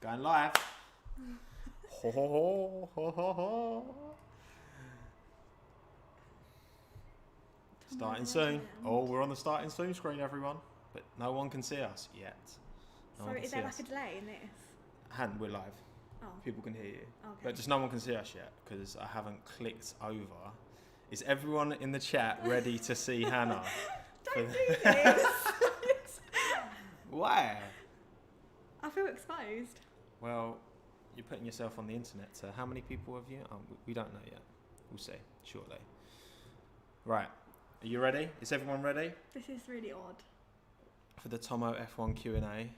Going live. Ho ho ho ho ho ho. Starting soon. Oh, we're on the starting soon screen, everyone. But no one can see us yet. So is there like a delay in this? We're live. Oh. People can hear you. Okay. But just no one can see us yet because I haven't clicked over. Is everyone in the chat ready to see Hannah? Don't do this. Why? I feel exposed. Well, you're putting yourself on the internet, so how many people have you? Oh, we don't know yet. We'll see shortly. Right. Are you ready? Is everyone ready? This is really odd. For the Tommo F1 Q&A.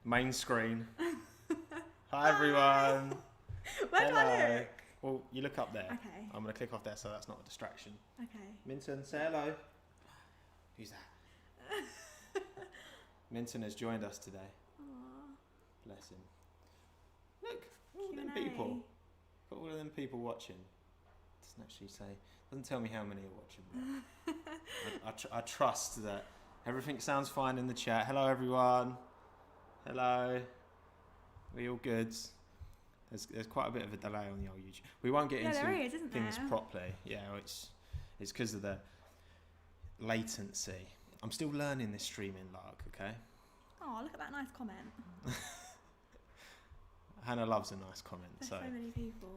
Main screen. Hi, everyone. Where do I look? Well, you look up there. Okay. I'm going to click off there so that's not a distraction. Okay. Minton, say hello. Who's that? Minton has joined us today. Aww. Bless him. Look, all of them people. Got all of them people watching. Doesn't actually say. Doesn't tell me how many are watching. But I trust that everything sounds fine in the chat. Hello, everyone. Hello. We all good? There's quite a bit of a delay on the old YouTube. We won't get into things properly. Yeah, it's because of the latency. I'm still learning this streaming lark, okay? Oh, look at that nice comment. Hannah loves a nice comment. There's so many people.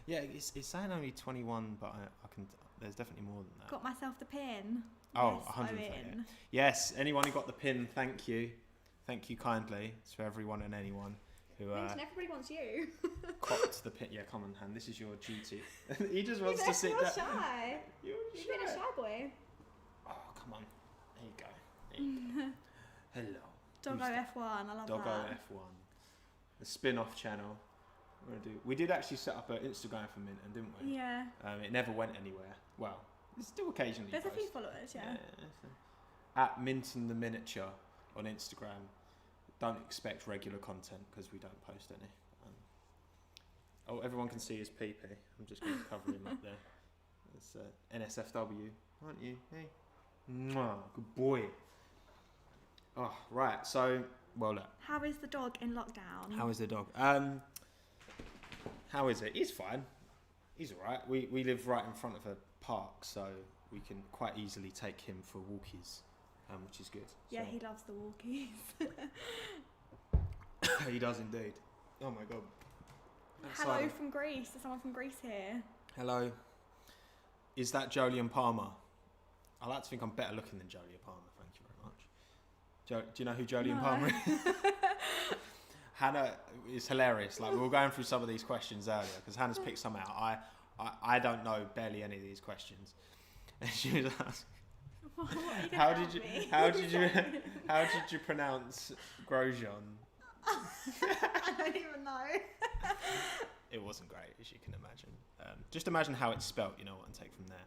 Yeah, it's saying only 21, but I can. There's definitely more than that. Got myself the pin. Oh, yes, 130. Yes, anyone who got the pin, thank you. Thank you kindly. It's for everyone and anyone who. Everybody wants you. Copped the pin. Yeah, come on, Han. This is your duty. He just wants to sit there. Shy. You've been a shy boy. Oh, come on. There you go. There you go. Hello. Doggo F1. I love Doggo that. F1. The spin-off channel. We did actually set up an Instagram for Minton, didn't we? Yeah. It never went anywhere. Well, it's still occasionally. There's a few followers, yeah. At Minton the Miniature on Instagram. Don't expect regular content because we don't post any. Oh, everyone can see his pee. I'm just going to cover him up there. It's NSFW, aren't you? Hey. Mwah, good boy. Oh, right. So, well, look. How is the dog in lockdown? How is the dog? How is it? He's fine. He's all right. We live right in front of a park, so we can quite easily take him for walkies, which is good. Yeah, so. He loves the walkies. He does indeed. Oh my god. Hello from Greece. There's someone from Greece here. Hello. Is that Jolyon Palmer? I like to think I'm better looking than Jolyon Palmer. Thank you very much. Do you know who Jolyon Palmer is? Hannah is hilarious. Like we were going through some of these questions earlier because Hannah's picked some out. I don't know barely any of these questions, and she was asking, how did you pronounce Grosjean? I don't even know. It wasn't great, as you can imagine. Just imagine how it's spelt, you know what, and take from there.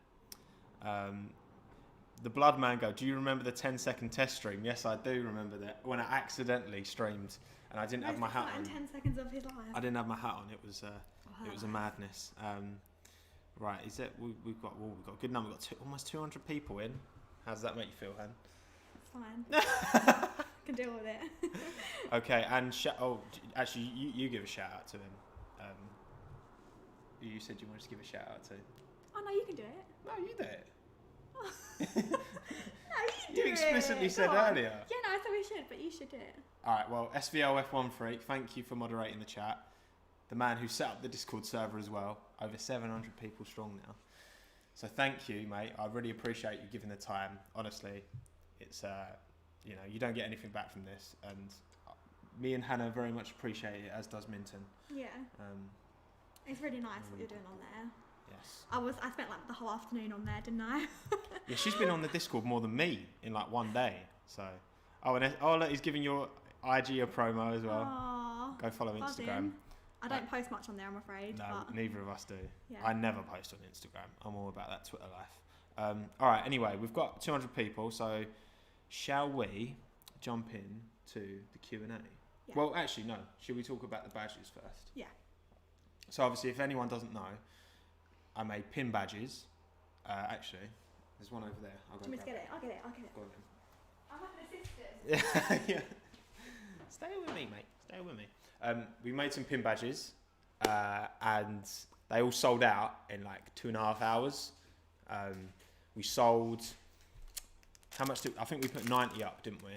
The Blood Mango, do you remember the 10-second test stream? Yes, I do remember that. When I accidentally streamed and I didn't have my hat on. 10 seconds of his life. I didn't have my hat on. It was a madness. Right, is it? We've got a good number. We've got almost 200 people in. How does that make you feel, Han? It's fine. Can deal with it. Okay, and actually, you give a shout out to him. You said you wanted to give a shout out to. Oh no, you can do it. No, you do it. No, you explicitly said earlier. Yeah, no, I thought we should, but you should do it. All right, well, SVL F1 Freak, thank you for moderating the chat. The man who set up the Discord server as well. Over 700 people strong now. So thank you, mate. I really appreciate you giving the time. Honestly, it's you don't get anything back from this, and me and Hannah very much appreciate it, as does Minton. Yeah. It's really nice what you're doing on there. Yes. I spent like the whole afternoon on there, didn't I? Yeah, she's been on the Discord more than me in like one day. So, look, he's giving your IG a promo as well. Aww, go follow Instagram. I don't post much on there, I'm afraid. No, but neither of us do. Yeah. I never post on Instagram. I'm all about that Twitter life. All right. Anyway, we've got 200 people, so shall we jump in to the Q&A? Yeah. Well, actually, no. Should we talk about the badges first? Yeah. So obviously, if anyone doesn't know, I made pin badges. Actually, there's one over there. Do you want me to get it? I'll get it. Go on then. I'm like an assistant. Yeah. Stay with me, mate. Stay with me. We made some pin badges, and they all sold out in like 2.5 hours. We sold. How much I think we put 90 up, didn't we?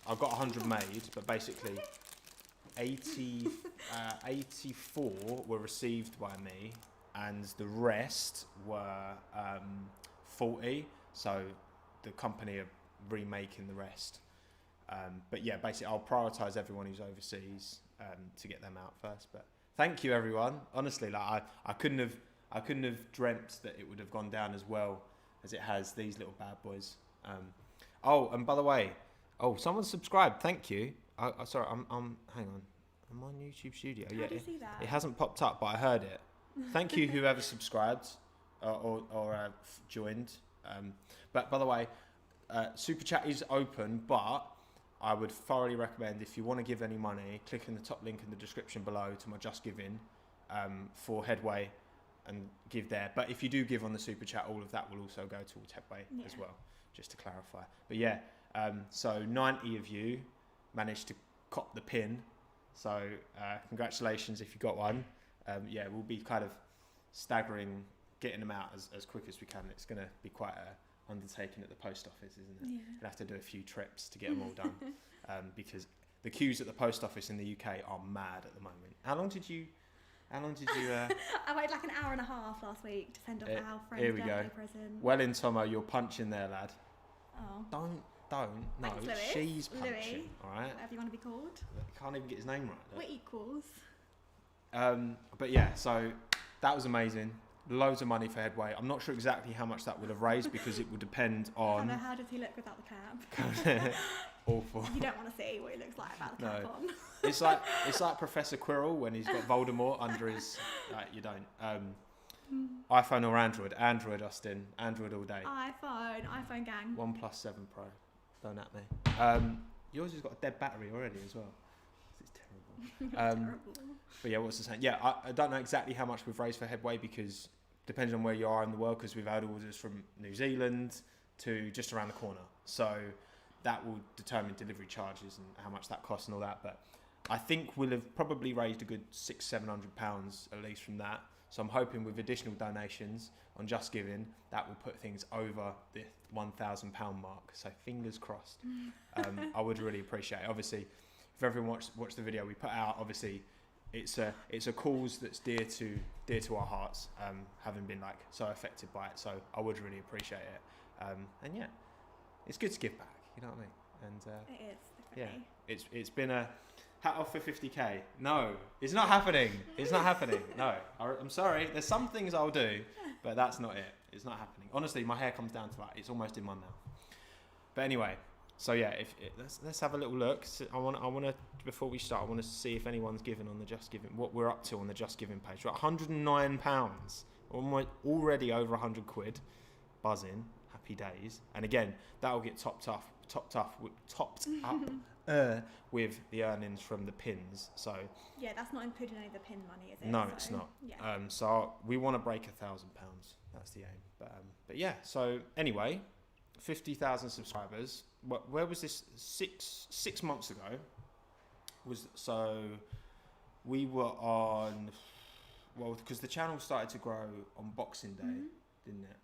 I've got 100 made, but basically 84 were received by me, and the rest were 40. So the company are remaking the rest. But yeah, basically I'll prioritise everyone who's overseas to get them out first. But thank you everyone. Honestly, like I couldn't have dreamt that it would have gone down as well as it has. These little bad boys. Oh, and by the way, someone subscribed. Thank you. Sorry, I'm hang on. I'm on YouTube Studio. How do you see that? It hasn't popped up, but I heard it. Thank you, whoever subscribed or joined. But by the way, Super Chat is open, but I would thoroughly recommend, if you want to give any money, click in the top link in the description below to my Just Giving for Headway and give there. But if you do give on the Super Chat, all of that will also go towards Headway as well, just to clarify. But yeah, so 90 of you managed to cop the pin. So congratulations if you got one. Yeah, we'll be kind of staggering getting them out as quick as we can. It's going to be quite a undertaking at the post office, isn't it? Yeah. We'll have to do a few trips to get them all done because the queues at the post office in the UK are mad at the moment. How long did you I waited like an hour and a half last week to send off our friend's birthday present. Well in, Tommo, you're punching there, lad. Oh. Don't. No, Thanks, Lewis. she's punching. Louis, all right. whatever you want to be called. Can't even get his name right. We're equals. But yeah, so that was amazing. Loads of money for Headway. I'm not sure exactly how much that would have raised because it would depend on. How does he look without the cap? Awful. You don't want to see what he looks like without the cap on. It's like Professor Quirrell when he's got Voldemort under his. You don't. iPhone or Android? Android, Austin. Android all day. iPhone gang. OnePlus 7 Pro. Don't at me. Yours has got a dead battery already as well. It's terrible. Terrible. But yeah, what's the saying? Yeah, I don't know exactly how much we've raised for Headway because depending on where you are in the world, because we've had orders from New Zealand to just around the corner. So that will determine delivery charges and how much that costs and all that. But I think we'll have probably raised a good £600-700 at least from that. So I'm hoping with additional donations on Just Giving, that will put things over the £1,000 mark. So fingers crossed. I would really appreciate it. Obviously, if everyone watched the video we put out, obviously it's a cause that's dear to our hearts, having been like so affected by it. So I would really appreciate it. And yeah, it's good to give back. You know what I mean? And it is definitely. Yeah, it's been a hat off for 50k. No, it's not happening. It's not happening. No, I'm sorry. There's some things I'll do, but that's not it. It's not happening. Honestly, my hair comes down to like it's almost in my mouth. But anyway, so yeah, let's have a little look. So I want to before we start, I want to see if anyone's given on the Just Giving. What we're up to on the Just Giving page. We're at £109, already over £100. Buzzing, happy days. And again, that will get topped up with the earnings from the pins. So yeah, that's not including any of the pin money, is it? No, it's not. Yeah. So we want to break £1,000. That's the aim. But yeah. So anyway, 50,000 subscribers. Where was this? 6 months ago. We were on. Well, because the channel started to grow on Boxing Day, didn't it?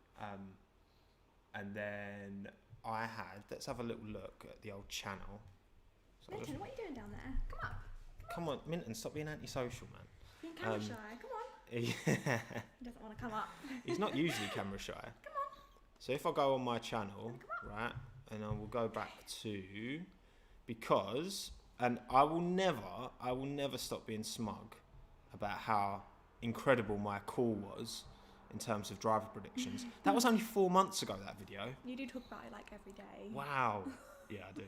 And then I had. Let's have a little look at the old channel. So Minton, what are you doing down there? Come on, Minton, stop being antisocial, man. Being camera shy. Come on. Yeah. He doesn't want to come up. He's not usually camera shy. Come on. So if I go on my channel, right, and I will go back to because, and I will never stop being smug about how incredible my call was in terms of driver predictions. That was only 4 months ago, that video. You do talk about it like every day. Wow. Yeah, I do.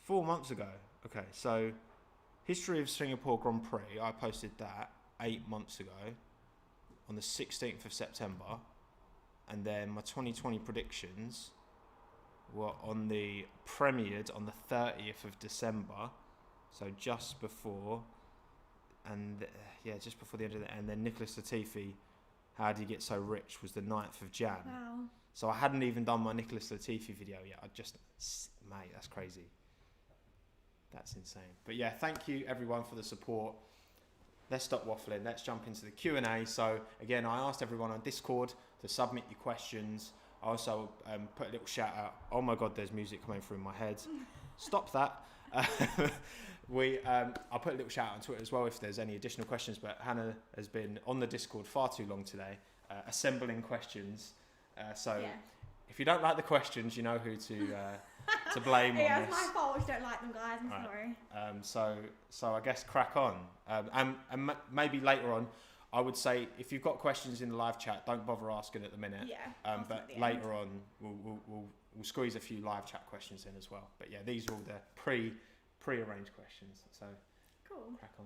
4 months ago. Okay, so history of Singapore Grand Prix, I posted that 8 months ago on the 16th of September. And then my 2020 predictions were premiered on the 30th of December. So just before, just before the end of the, and then Nicholas Latifi, How Did He Get So Rich, was the 9th of Jan. Wow. So I hadn't even done my Nicholas Latifi video yet. Mate, that's crazy. That's insane. But yeah, thank you everyone for the support. Let's stop waffling. Let's jump into the Q&A. So again, I asked everyone on Discord to submit your questions. I also put a little shout out. Oh my God, there's music coming through my head. Stop that. I put a little shout out on Twitter as well if there's any additional questions. But Hannah has been on the Discord far too long today, assembling questions. If you don't like the questions, you know who to blame on this. Yeah, it's my fault if you don't like them, guys. I'm sorry. So I guess crack on. And maybe later on, I would say if you've got questions in the live chat, don't bother asking at the minute. Yeah. But later on, we'll squeeze a few live chat questions in as well. But yeah, these are all the pre-arranged questions. So cool. Crack on.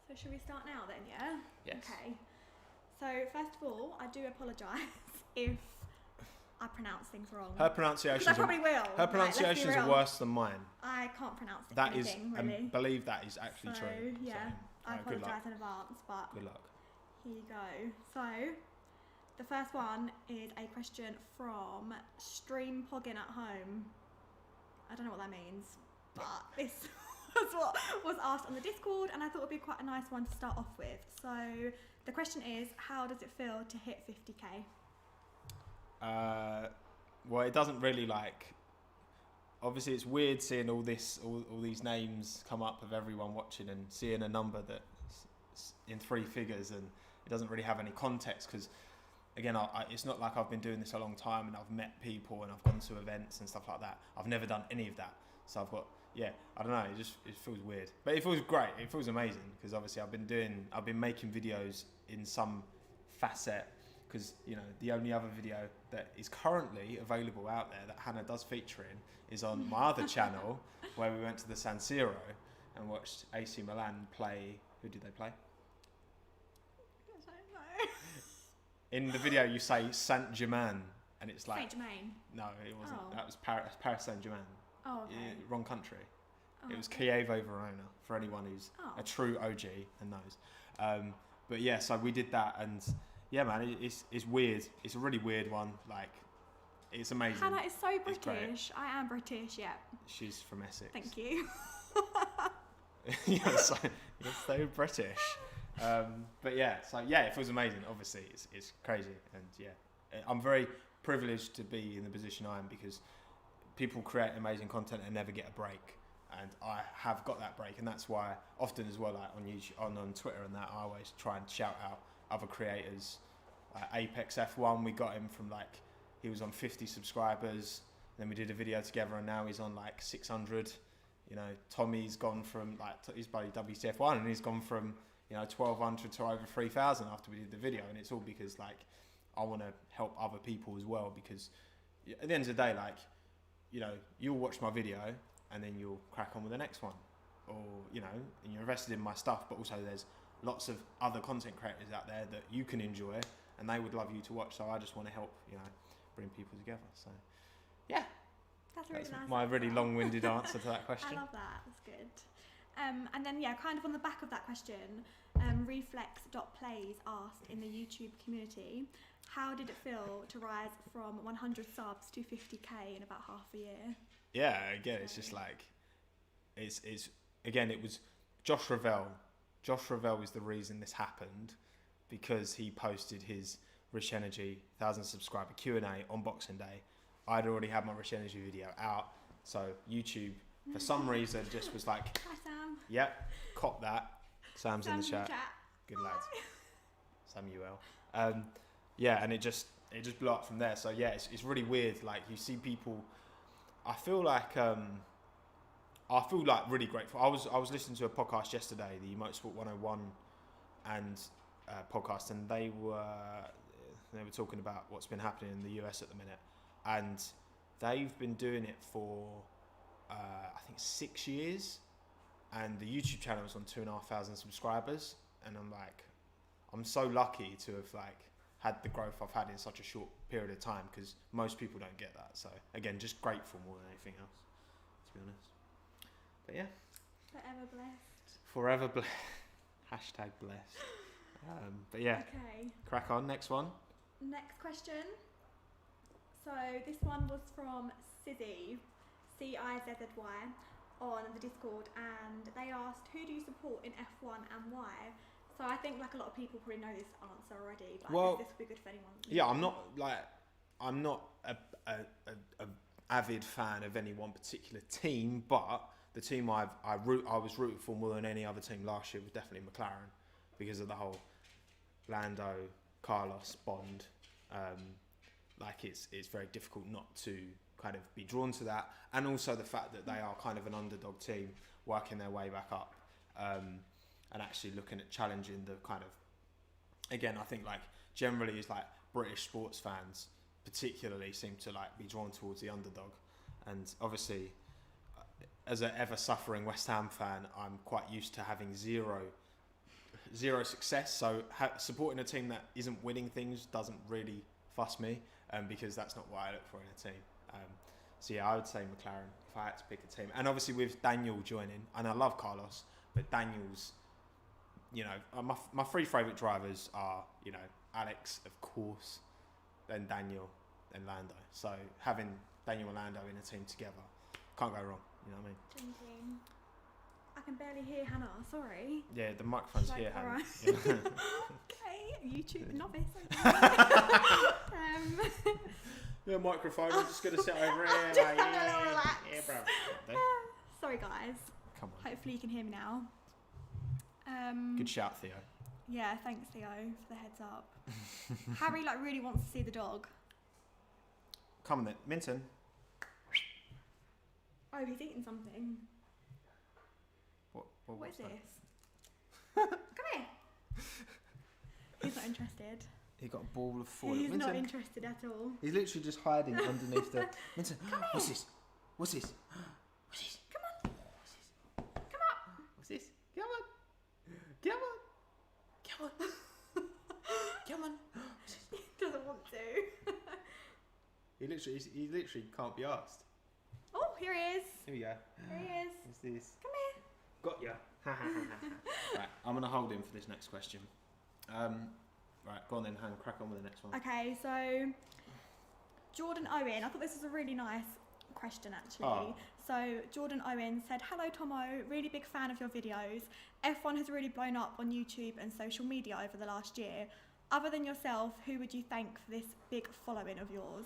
So should we start now then? Yeah. Yes. Okay. So first of all, I do apologise if I pronounce things wrong. Her pronunciations. I probably will. Her pronunciations are worse than mine. I can't pronounce that anything, is, really. Believe that is actually true. Yeah, I apologise in advance, but good luck. Here you go. So the first one is a question from Stream Pogging at Home. I don't know what that means, but this was what was asked on the Discord, and I thought it would be quite a nice one to start off with. So the question is, how does it feel to hit 50k? Well, it doesn't really obviously it's weird seeing all these names come up of everyone watching and seeing a number that's in 3 figures, and it doesn't really have any context because again, it's not like I've been doing this a long time and I've met people and I've gone to events and stuff like that. I've never done any of that, so I've got I don't know, it feels weird, but it feels great. It feels amazing because obviously I've been making videos in some facet. Because the only other video that is currently available out there that Hannah does feature in is on my other channel, where we went to the San Siro and watched AC Milan play. Who did they play? I don't know. In the video, you say Saint-Germain, and it's like Saint-Germain. No, it wasn't. Oh. That was Paris Saint-Germain. Oh, okay. Wrong country. Oh, it was Chievo Verona for anyone who's a true OG and knows. But yeah, so we did that and. Yeah, man, it's weird. It's a really weird one. It's amazing. Hannah is so British. I am British, yeah. She's from Essex. Thank you. you're so British. But yeah, it feels amazing. Obviously, it's crazy, and yeah, I'm very privileged to be in the position I am because people create amazing content and never get a break, and I have got that break, and that's why often as well, on YouTube, on Twitter and that, I always try and shout out other creators. Apex F1, we got him from he was on 50 subscribers, then we did a video together and now he's on 600. Tommy's gone from he's by WCF1 and he's gone from 1200 to over 3000 after we did the video, and it's all because I want to help other people as well, because at the end of the day you'll watch my video and then you'll crack on with the next one, or and you're invested in my stuff, but also there's lots of other content creators out there that you can enjoy and they would love you to watch, so I just want to help bring people together. So yeah, that's really nice. My really long-winded answer to that question. I love that. That's good. And then kind of on the back of that question, Reflex.plays asked in the YouTube community, how did it feel to rise from 100 subs to 50k in about half a year? Yeah, again, it's just it was Josh Ravel. Josh Ravel is the reason this happened, because he posted his Rich Energy 1,000 subscriber Q&A on Boxing Day. I'd already had my Rich Energy video out, so YouTube, for some reason, just was hi Sam. Yep, cop that. Sam's in the chat. Good lads. Samuel. And it just blew up from there. So yeah, it's really weird. You see people. I feel really grateful. I was listening to a podcast yesterday, the Motorsport 101 and podcast, and they were talking about what's been happening in the US at the minute, and they've been doing it for I think 6 years, and the YouTube channel is on 2,500 subscribers, and I'm so lucky to have had the growth I've had in such a short period of time, because most people don't get that. So again, just grateful more than anything else, to be honest. But yeah. Forever blessed. Forever blessed. Hashtag blessed. But yeah. Okay. Crack on. Next one. Next question. So this one was from Sizzy, Cizzy. on the Discord, and they asked, who do you support in F1 and why? So I think like a lot of people probably know this answer already, but I guess this would be good for anyone. Yeah, I'm not a avid fan of any one particular team, but the team I was rooting for more than any other team last year was definitely McLaren, because of the whole Lando, Carlos bond. Like it's very difficult not to kind of be drawn to that, and also the fact that they are kind of an underdog team working their way back up, and actually looking at challenging the kind of, again, I think like generally is like British sports fans particularly seem to like be drawn towards the underdog, and obviously as an ever suffering West Ham fan, I'm quite used to having zero success, so supporting a team that isn't winning things doesn't really fuss me, because that's not what I look for in a team. So yeah, I would say McLaren if I had to pick a team, and obviously with Daniel joining, and I love Carlos, but Daniel's, you know, my three favourite drivers are, you know, Alex of course, then Daniel, then Lando. So having Daniel and Lando in a team together, can't go wrong. You know what I mean? Drinking. I can barely hear Hannah. Sorry. Yeah, the microphone's here, Hannah. Right. Yeah. Okay, YouTube novice. The microphone. I'm just gonna sit over here. Just Like, having a little relax. Yeah, bro. Sorry, guys. Come on. Hopefully you can hear me now. Good shout, Theo. Yeah, thanks, Theo, for the heads up. Harry like really wants to see the dog. Come on then, Minton. Oh, he's eating something. What is that? this? Come here. He's not interested. He got a ball of foil. He's Minton. not interested at all. He's literally just hiding underneath the. Minton, Come here. what's this? What's this? What's this? Come on. What's this? Come up. What's this? Come on. Come on. Come on. Come on. He doesn't want to. He literally can't be asked. Oh, here he is. Here we go. Here he is. What's this? Come here. Got ya. Right, I'm gonna hold him for this next question. Right, go on then, Han. Crack on with the next one. Okay, so Jordan Owen. I thought this was a really nice question actually. Oh. So Jordan Owen said, "Hello Tommo, really big fan of your videos. F1 has really blown up on YouTube and social media over the last year. Other than yourself, who would you thank for this big following of yours?"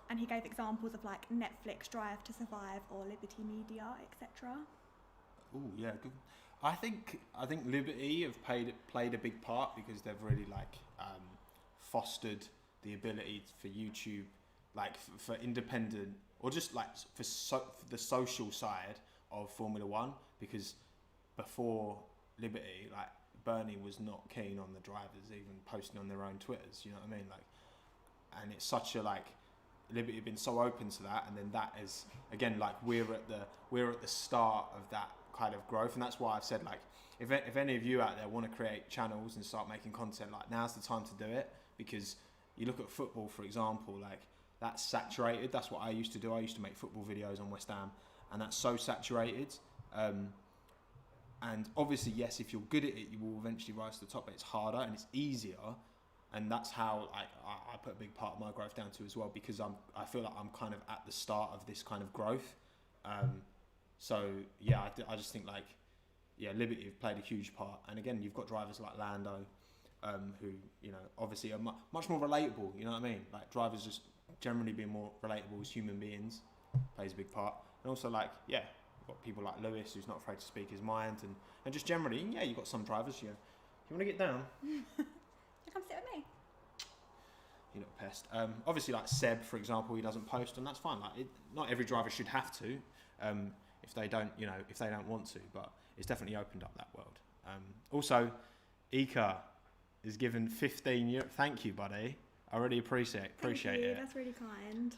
And he gave examples of like Netflix Drive to Survive or Liberty Media, etc. Oh yeah, good. I think Liberty have played a big part because they've really like fostered the ability for YouTube, like for independent or just like for the social side of Formula One. Because before Liberty, like Bernie was not keen on the drivers even posting on their own Twitters. You know what I mean? Like, and it's such a like. Liberty have been so open to that, and then that is again like we're at the start of that kind of growth, and that's why I've said like if any of you out there want to create channels and start making content, like now's the time to do it, because you look at football for example, like that's saturated. That's what I used to do. I used to make football videos on West Ham, and that's so saturated. And obviously, yes, if you're good at it, you will eventually rise to the top. But it's harder and it's easier. And that's how I put a big part of my growth down to as well, because I feel like I'm kind of at the start of this kind of growth. So yeah, I just think like, yeah, Liberty have played a huge part. And again, you've got drivers like Lando, who, you know, obviously are much more relatable, you know what I mean? Like drivers just generally being more relatable as human beings plays a big part. And also like, yeah, you've got people like Lewis who's not afraid to speak his mind, and just generally, yeah, you've got some drivers, you want to get down? Come sit with me. You little pest. Obviously, like Seb, for example, he doesn't post, and that's fine. Like, not every driver should have to, if they don't want to. But it's definitely opened up that world. Also, Ika is given 15 €. Thank you, buddy. I really appreciate it. That's really kind.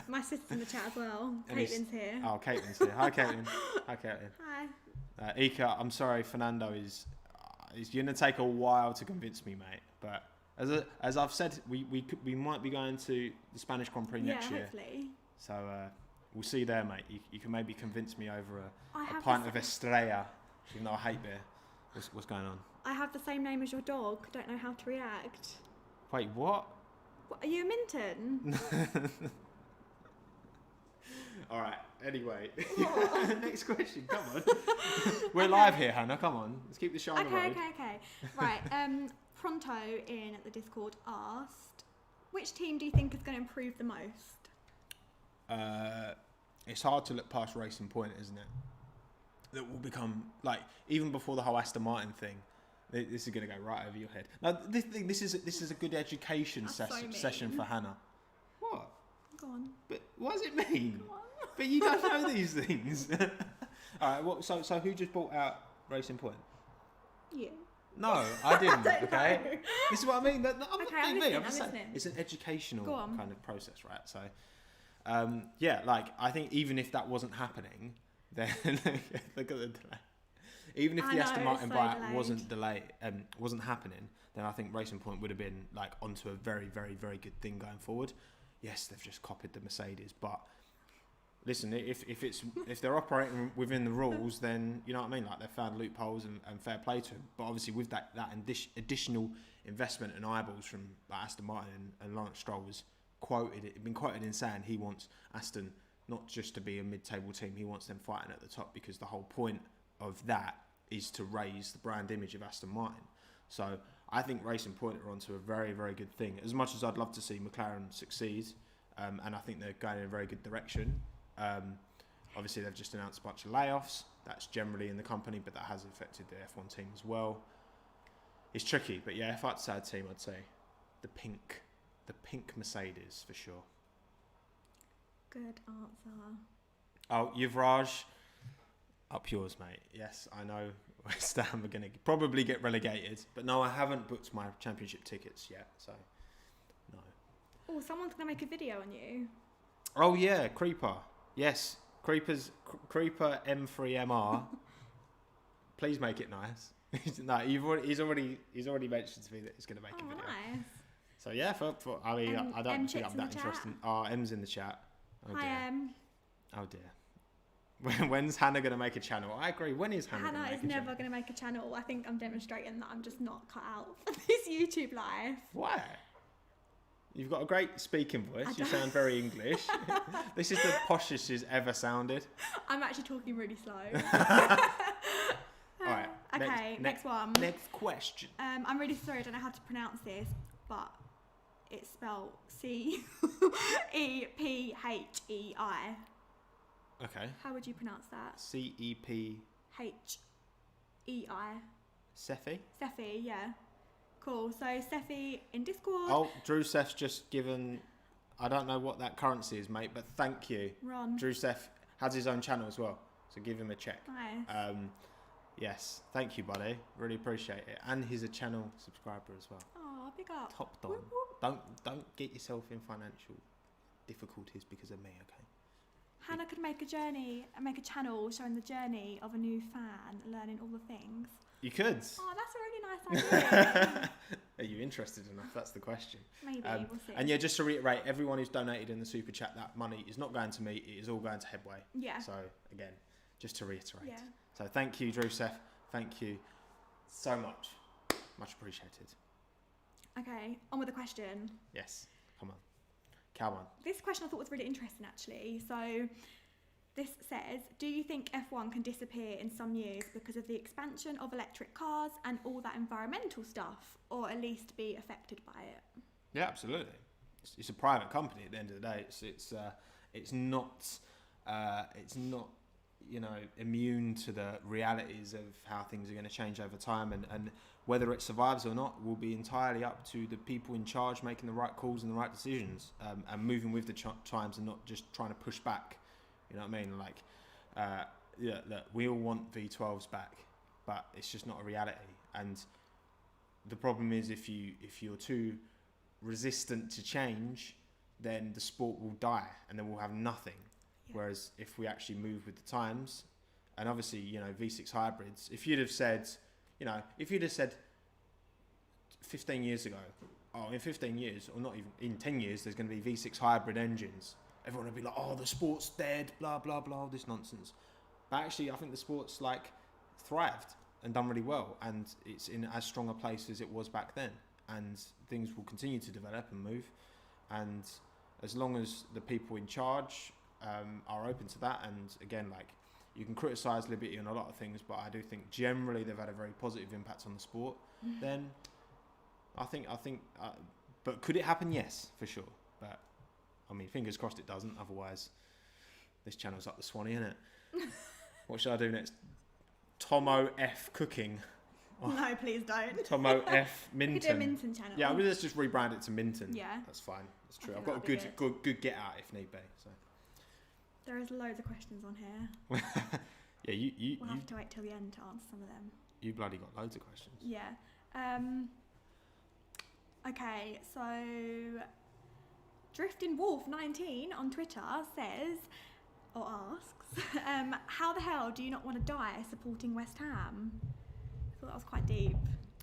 My sister's in the chat as well. And Caitlin's here. Oh, Caitlin's here. Hi, Caitlin. Hi, Caitlin. Hi. Ika, I'm sorry, Fernando is going to take a while to convince me, mate. But as I've said, we might be going to the Spanish Grand Prix next year. Yeah, hopefully. So we'll see you there, mate. You can maybe convince me over a pint of Estrella, even though I hate beer. What's going on? I have the same name as your dog. Don't know how to react. Wait, what? Are you a Minton? All right. Anyway, next question. Come on. We're live here, Hannah. Come on. Let's keep the show on the road. Okay. Right. Pronto in the Discord asked, which team do you think is going to improve the most? It's hard to look past Racing Point, isn't it? That will become, like, even before the whole Aston Martin thing, this is going to go right over your head. Now, this is a good education session for Hannah. What? Go on. But what does it mean? Go on. But you don't know these things. All right. So who just bought out Racing Point? You. No, I didn't. I don't Okay. know. This is what I mean. I'm not being me. I'm listening. saying it's an educational Go on. kind of process, right? So, yeah, like I think even if that wasn't happening, then look at the delay. Even if the Aston Martin buyout wasn't happening, then I think Racing Point would have been like onto a very, very, very good thing going forward. Yes, they've just copied the Mercedes, but listen, if they're operating within the rules, then you know what I mean. Like they've found loopholes and fair play to them. But obviously, with that additional investment and eyeballs from like Aston Martin and Lance Stroll was been quoted in saying he wants Aston not just to be a mid-table team, he wants them fighting at the top because the whole point of that is to raise the brand image of Aston Martin. So I think Racing Point are onto a very, very good thing. As much as I'd love to see McLaren succeed, and I think they're going in a very good direction. Obviously, they've just announced a bunch of layoffs. That's generally in the company, but that has affected the F1 team as well. It's tricky, but yeah, if I had to say a team, I'd say the pink Mercedes for sure. Good answer. Oh, Yuvraj, up yours, mate. Yes, I know West Ham are going to probably get relegated, but no, I haven't booked my championship tickets yet, so no. Oh, someone's going to make a video on you. Oh yeah, Creeper. Yes, Creeper M3MR. Please make it nice. No, he's already mentioned to me that he's going to make a video. Nice. So yeah, I mean, I don't think I'm that interested. M's in the chat. Oh, Hi, Em. Oh dear. When's Hannah going to make a channel? I agree. When is Hannah going to make a channel? Hannah is never going to make a channel. I think I'm demonstrating that I'm just not cut out for this YouTube life. Why? You've got a great speaking voice. You sound very English. This is the poshest she's ever sounded. I'm actually talking really slow. All right. Okay, next one. Next question. I'm really sorry, I don't know how to pronounce this, but it's spelled CEPHEI. Okay. How would you pronounce that? CEPHEI. Sephi? Sephi, yeah. Cool. So Sephi in Discord. Oh, Drew Seth's just given. I don't know what that currency is, mate, but thank you. Ron. Drew Seth has his own channel as well, so give him a check. Nice. Yes, thank you, buddy. Really appreciate it, and he's a channel subscriber as well. Oh, big up. Top dog. Don't get yourself in financial difficulties because of me, okay? Hannah could make a channel showing the journey of a new fan, learning all the things. You could. Oh, that's a really nice idea. Are you interested enough? That's the question. Maybe, we'll see. And yeah, just to reiterate, everyone who's donated in the super chat, that money is not going to me, it is all going to Headway. Yeah. So again, just to reiterate. Yeah. So thank you, Drew Seth. Thank you so much. Much appreciated. Okay, on with the question. Yes, come on. Come on. This question I thought was really interesting, actually. So this says, do you think F1 can disappear in some years because of the expansion of electric cars and all that environmental stuff, or at least be affected by it? Yeah, absolutely. It's a private company at the end of the day. It's not immune to the realities of how things are going to change over time, and whether it survives or not will be entirely up to the people in charge making the right calls and the right decisions, and moving with the times and not just trying to push back. You know what I mean? Like, look, we all want V12s back, but it's just not a reality. And the problem is, if you're too resistant to change, then the sport will die, and then we'll have nothing. Yeah. Whereas if we actually move with the times, and obviously, V6 hybrids, if you'd have said 15 years ago, in 15 years, or not even in 10 years, there's going to be V6 hybrid engines, everyone would be like, oh, the sport's dead, blah, blah, blah, all this nonsense. But actually, I think the sport's thrived and done really well, and it's in as strong a place as it was back then, and things will continue to develop and move. And as long as the people in charge are open to that. And again, like, you can criticise Liberty on a lot of things, but I do think generally they've had a very positive impact on the sport. Then I think, but could it happen? Yes, for sure. But I mean, fingers crossed it doesn't. Otherwise, this channel's up the Swanee, isn't it? What should I do next? Tommo F cooking. Oh. No, please don't. Tommo F Minton. We could do a Minton channel. Yeah, let's just rebrand it to Minton. Yeah. That's fine. That's true. I I've think got a that'd good get out if need be. So. There is loads of questions on here. Yeah, We'll have to wait till the end to answer some of them. You bloody got loads of questions. Yeah. Okay, so Drifting Wolf 19 on Twitter says, or asks, how the hell do you not want to die supporting West Ham? I thought that was quite deep.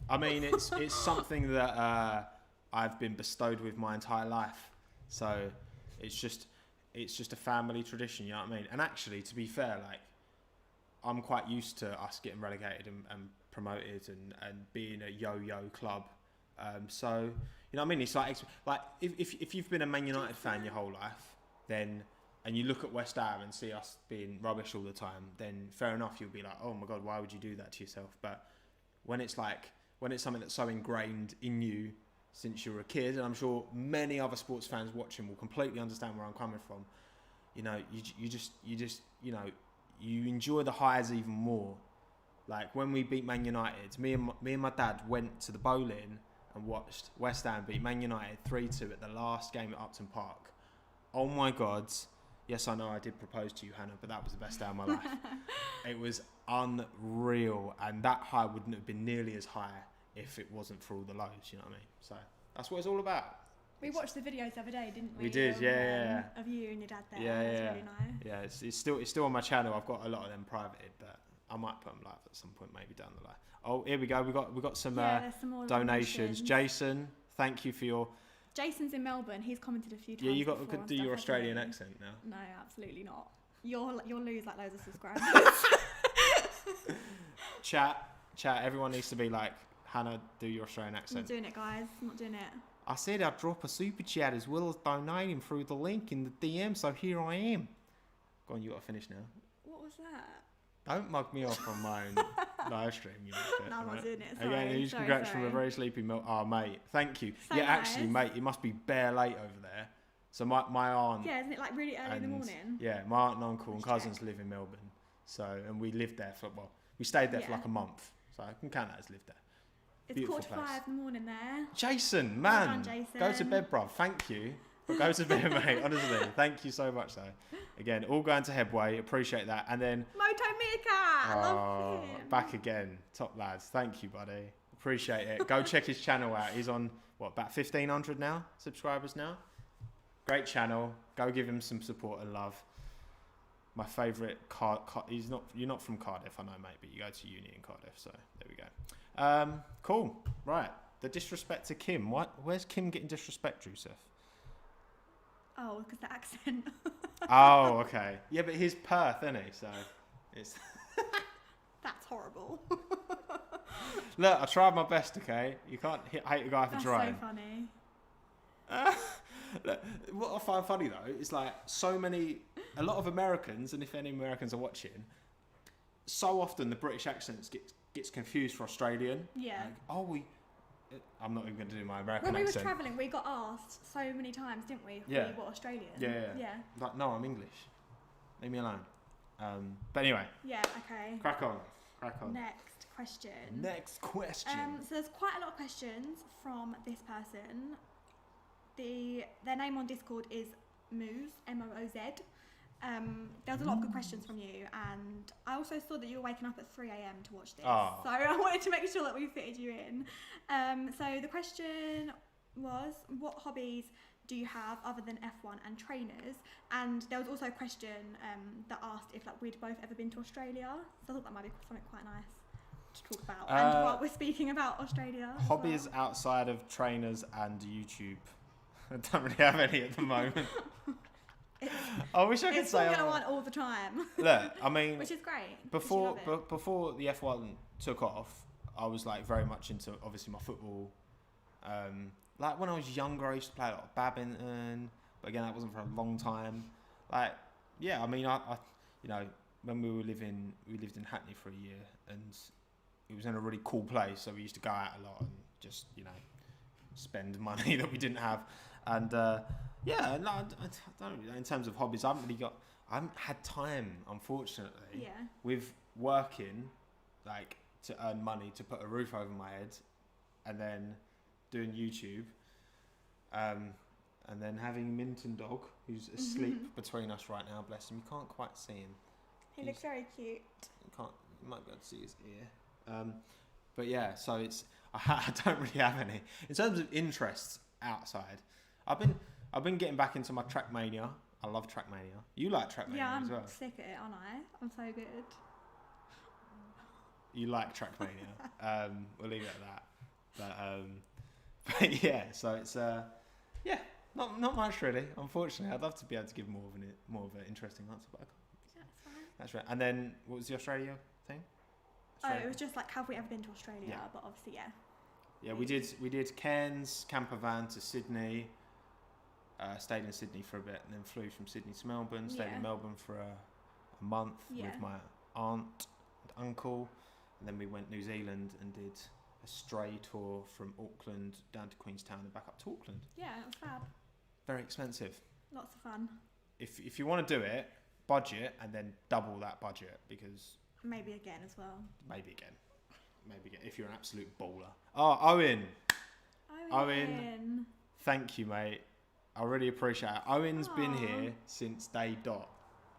I mean, it's something that I've been bestowed with my entire life. So it's just a family tradition, you know what I mean? And actually, to be fair, like, I'm quite used to us getting relegated and promoted and being a yo-yo club. So, you know what I mean? It's like if you've been a Man United fan your whole life, then, and you look at West Ham and see us being rubbish all the time, then fair enough, you'll be like, oh my God, why would you do that to yourself? But when it's something that's so ingrained in you since you were a kid, and I'm sure many other sports fans watching will completely understand where I'm coming from, you know, you just you know, you enjoy the highs even more. Like when we beat Man United, me and my dad went to the bowling and watched West Ham beat Man United 3-2 at the last game at Upton Park. Oh my God. Yes, I know I did propose to you, Hannah, but that was the best day of my life. It was unreal, and that high wouldn't have been nearly as high if it wasn't for all the lows, you know what I mean? So that's what it's all about. We watched the videos the other day, didn't we? We did, yeah. Of you and your dad there. Yeah, That was yeah. really nice. Yeah, it's still on my channel. I've got a lot of them privated, but I might put them live at some point, maybe down the line. Oh, here we go. We got some, there's some more donations. Jason, thank you for your. Jason's in Melbourne. He's commented a few times. Yeah, you got before to do your Australian accent now. No, absolutely not. You'll lose like loads of subscribers. Chat. Everyone needs to be like, Hannah, do your Australian I'm accent. not doing it, guys. I'm not doing it. I said I'd drop a super chat as well as donating through the link in the DM, so here I am. Go on, you got to finish now. What was that? Don't mug me off on my own live stream. You No, I'm not doing it. Sorry. Again, huge congrats from a very sleepy mate. Thank you. So yeah, actually, mate, it must be bare late over there. So my aunt. Yeah, isn't it like really early in the morning? Yeah, my aunt and uncle and cousins live in Melbourne. So, and we lived there we stayed there for like a month. So I can count that as lived there. It's 4:45 in the morning there. Jason, Well man, done, Jason. go to bed, bruv. Thank you. But go to bed, mate. Honestly, thank you so much, though. Again, all going to Headway. Appreciate that. And then Moto Mika, love him. back again, top lads. Thank you, buddy. Appreciate it. Go check his channel out. He's on about 1,500 now subscribers now. Great channel. Go give him some support and love. My favourite you're not from Cardiff, I know, mate, but you go to uni in Cardiff, so there we go. Cool. Right. The disrespect to Kim. Where's Kim getting disrespect, Yusuf? Oh, because the accent. Oh, okay. Yeah, but he's Perth, isn't he? So it's. That's horrible. Look, I tried my best. Okay, you can't hate a guy for That's trying. so funny. Look, what I find funny though is like a lot of Americans, and if any Americans are watching, so often the British accents gets confused for Australian. Yeah. Like, I'm not even going to do my American When we accent. were travelling, we got asked so many times, didn't we? If Yeah. we were Australian. Yeah. Like, no, I'm English. Leave me alone. But anyway. Yeah. Okay. Crack on. Next question. So there's quite a lot of questions from this person. Their name on Discord is Moz, M-O-O-Z. There was a lot of good questions from you, and I also saw that you were waking up at 3 a.m. to watch this. Oh. So I wanted to make sure that we fitted you in. So the question was, what hobbies do you have other than F1 and trainers? And there was also a question that asked if we'd both ever been to Australia. So I thought that might be something quite nice to talk about. And while we're speaking about Australia. Hobbies outside of trainers and YouTube. I don't really have any at the moment. I wish I could say. It's what I want all the time. Look, I mean, which is great. Before the F1 took off, I was like very much into obviously my football. Like when I was younger, I used to play a lot of badminton, but again, that wasn't for a long time. Like yeah, I mean, I you know, when we lived in Hackney for a year, and it was in a really cool place, so we used to go out a lot and just, you know, spend money that we didn't have. And yeah, no, I don't really, in terms of hobbies, I haven't had time, unfortunately, Yeah. with working, like, to earn money to put a roof over my head, and then doing YouTube, and then having Minton Dog, who's asleep between us right now, bless him. You can't quite see him. He looks very cute. You might be able to see his ear. But yeah, so I don't really have any. In terms of interests outside, I've been getting back into my Trackmania. I love Trackmania. You like Trackmania as well? I'm sick at it, aren't I? I'm so good. You like Trackmania. We'll leave it at that. But yeah, so it's yeah, not much really. Unfortunately, I'd love to be able to give more of an interesting answer, but I can't. Yeah, that's fine. That's right. And then what was the Australia thing? Oh, it was just like, have we ever been to Australia? Yeah. But obviously, yeah. Yeah, we did Cairns camper van to Sydney. Stayed in Sydney for a bit, and then flew from Sydney to Melbourne. Stayed in Melbourne for a month with my aunt and uncle, and then we went New Zealand and did a stray tour from Auckland down to Queenstown and back up to Auckland. Yeah, it was fab. Very expensive. Lots of fun. If you want to do it, budget and then double that budget, because Maybe again as well. maybe again if you're an absolute baller. Oh, Owen, thank you, mate. I really appreciate it. Owen's been here since day dot.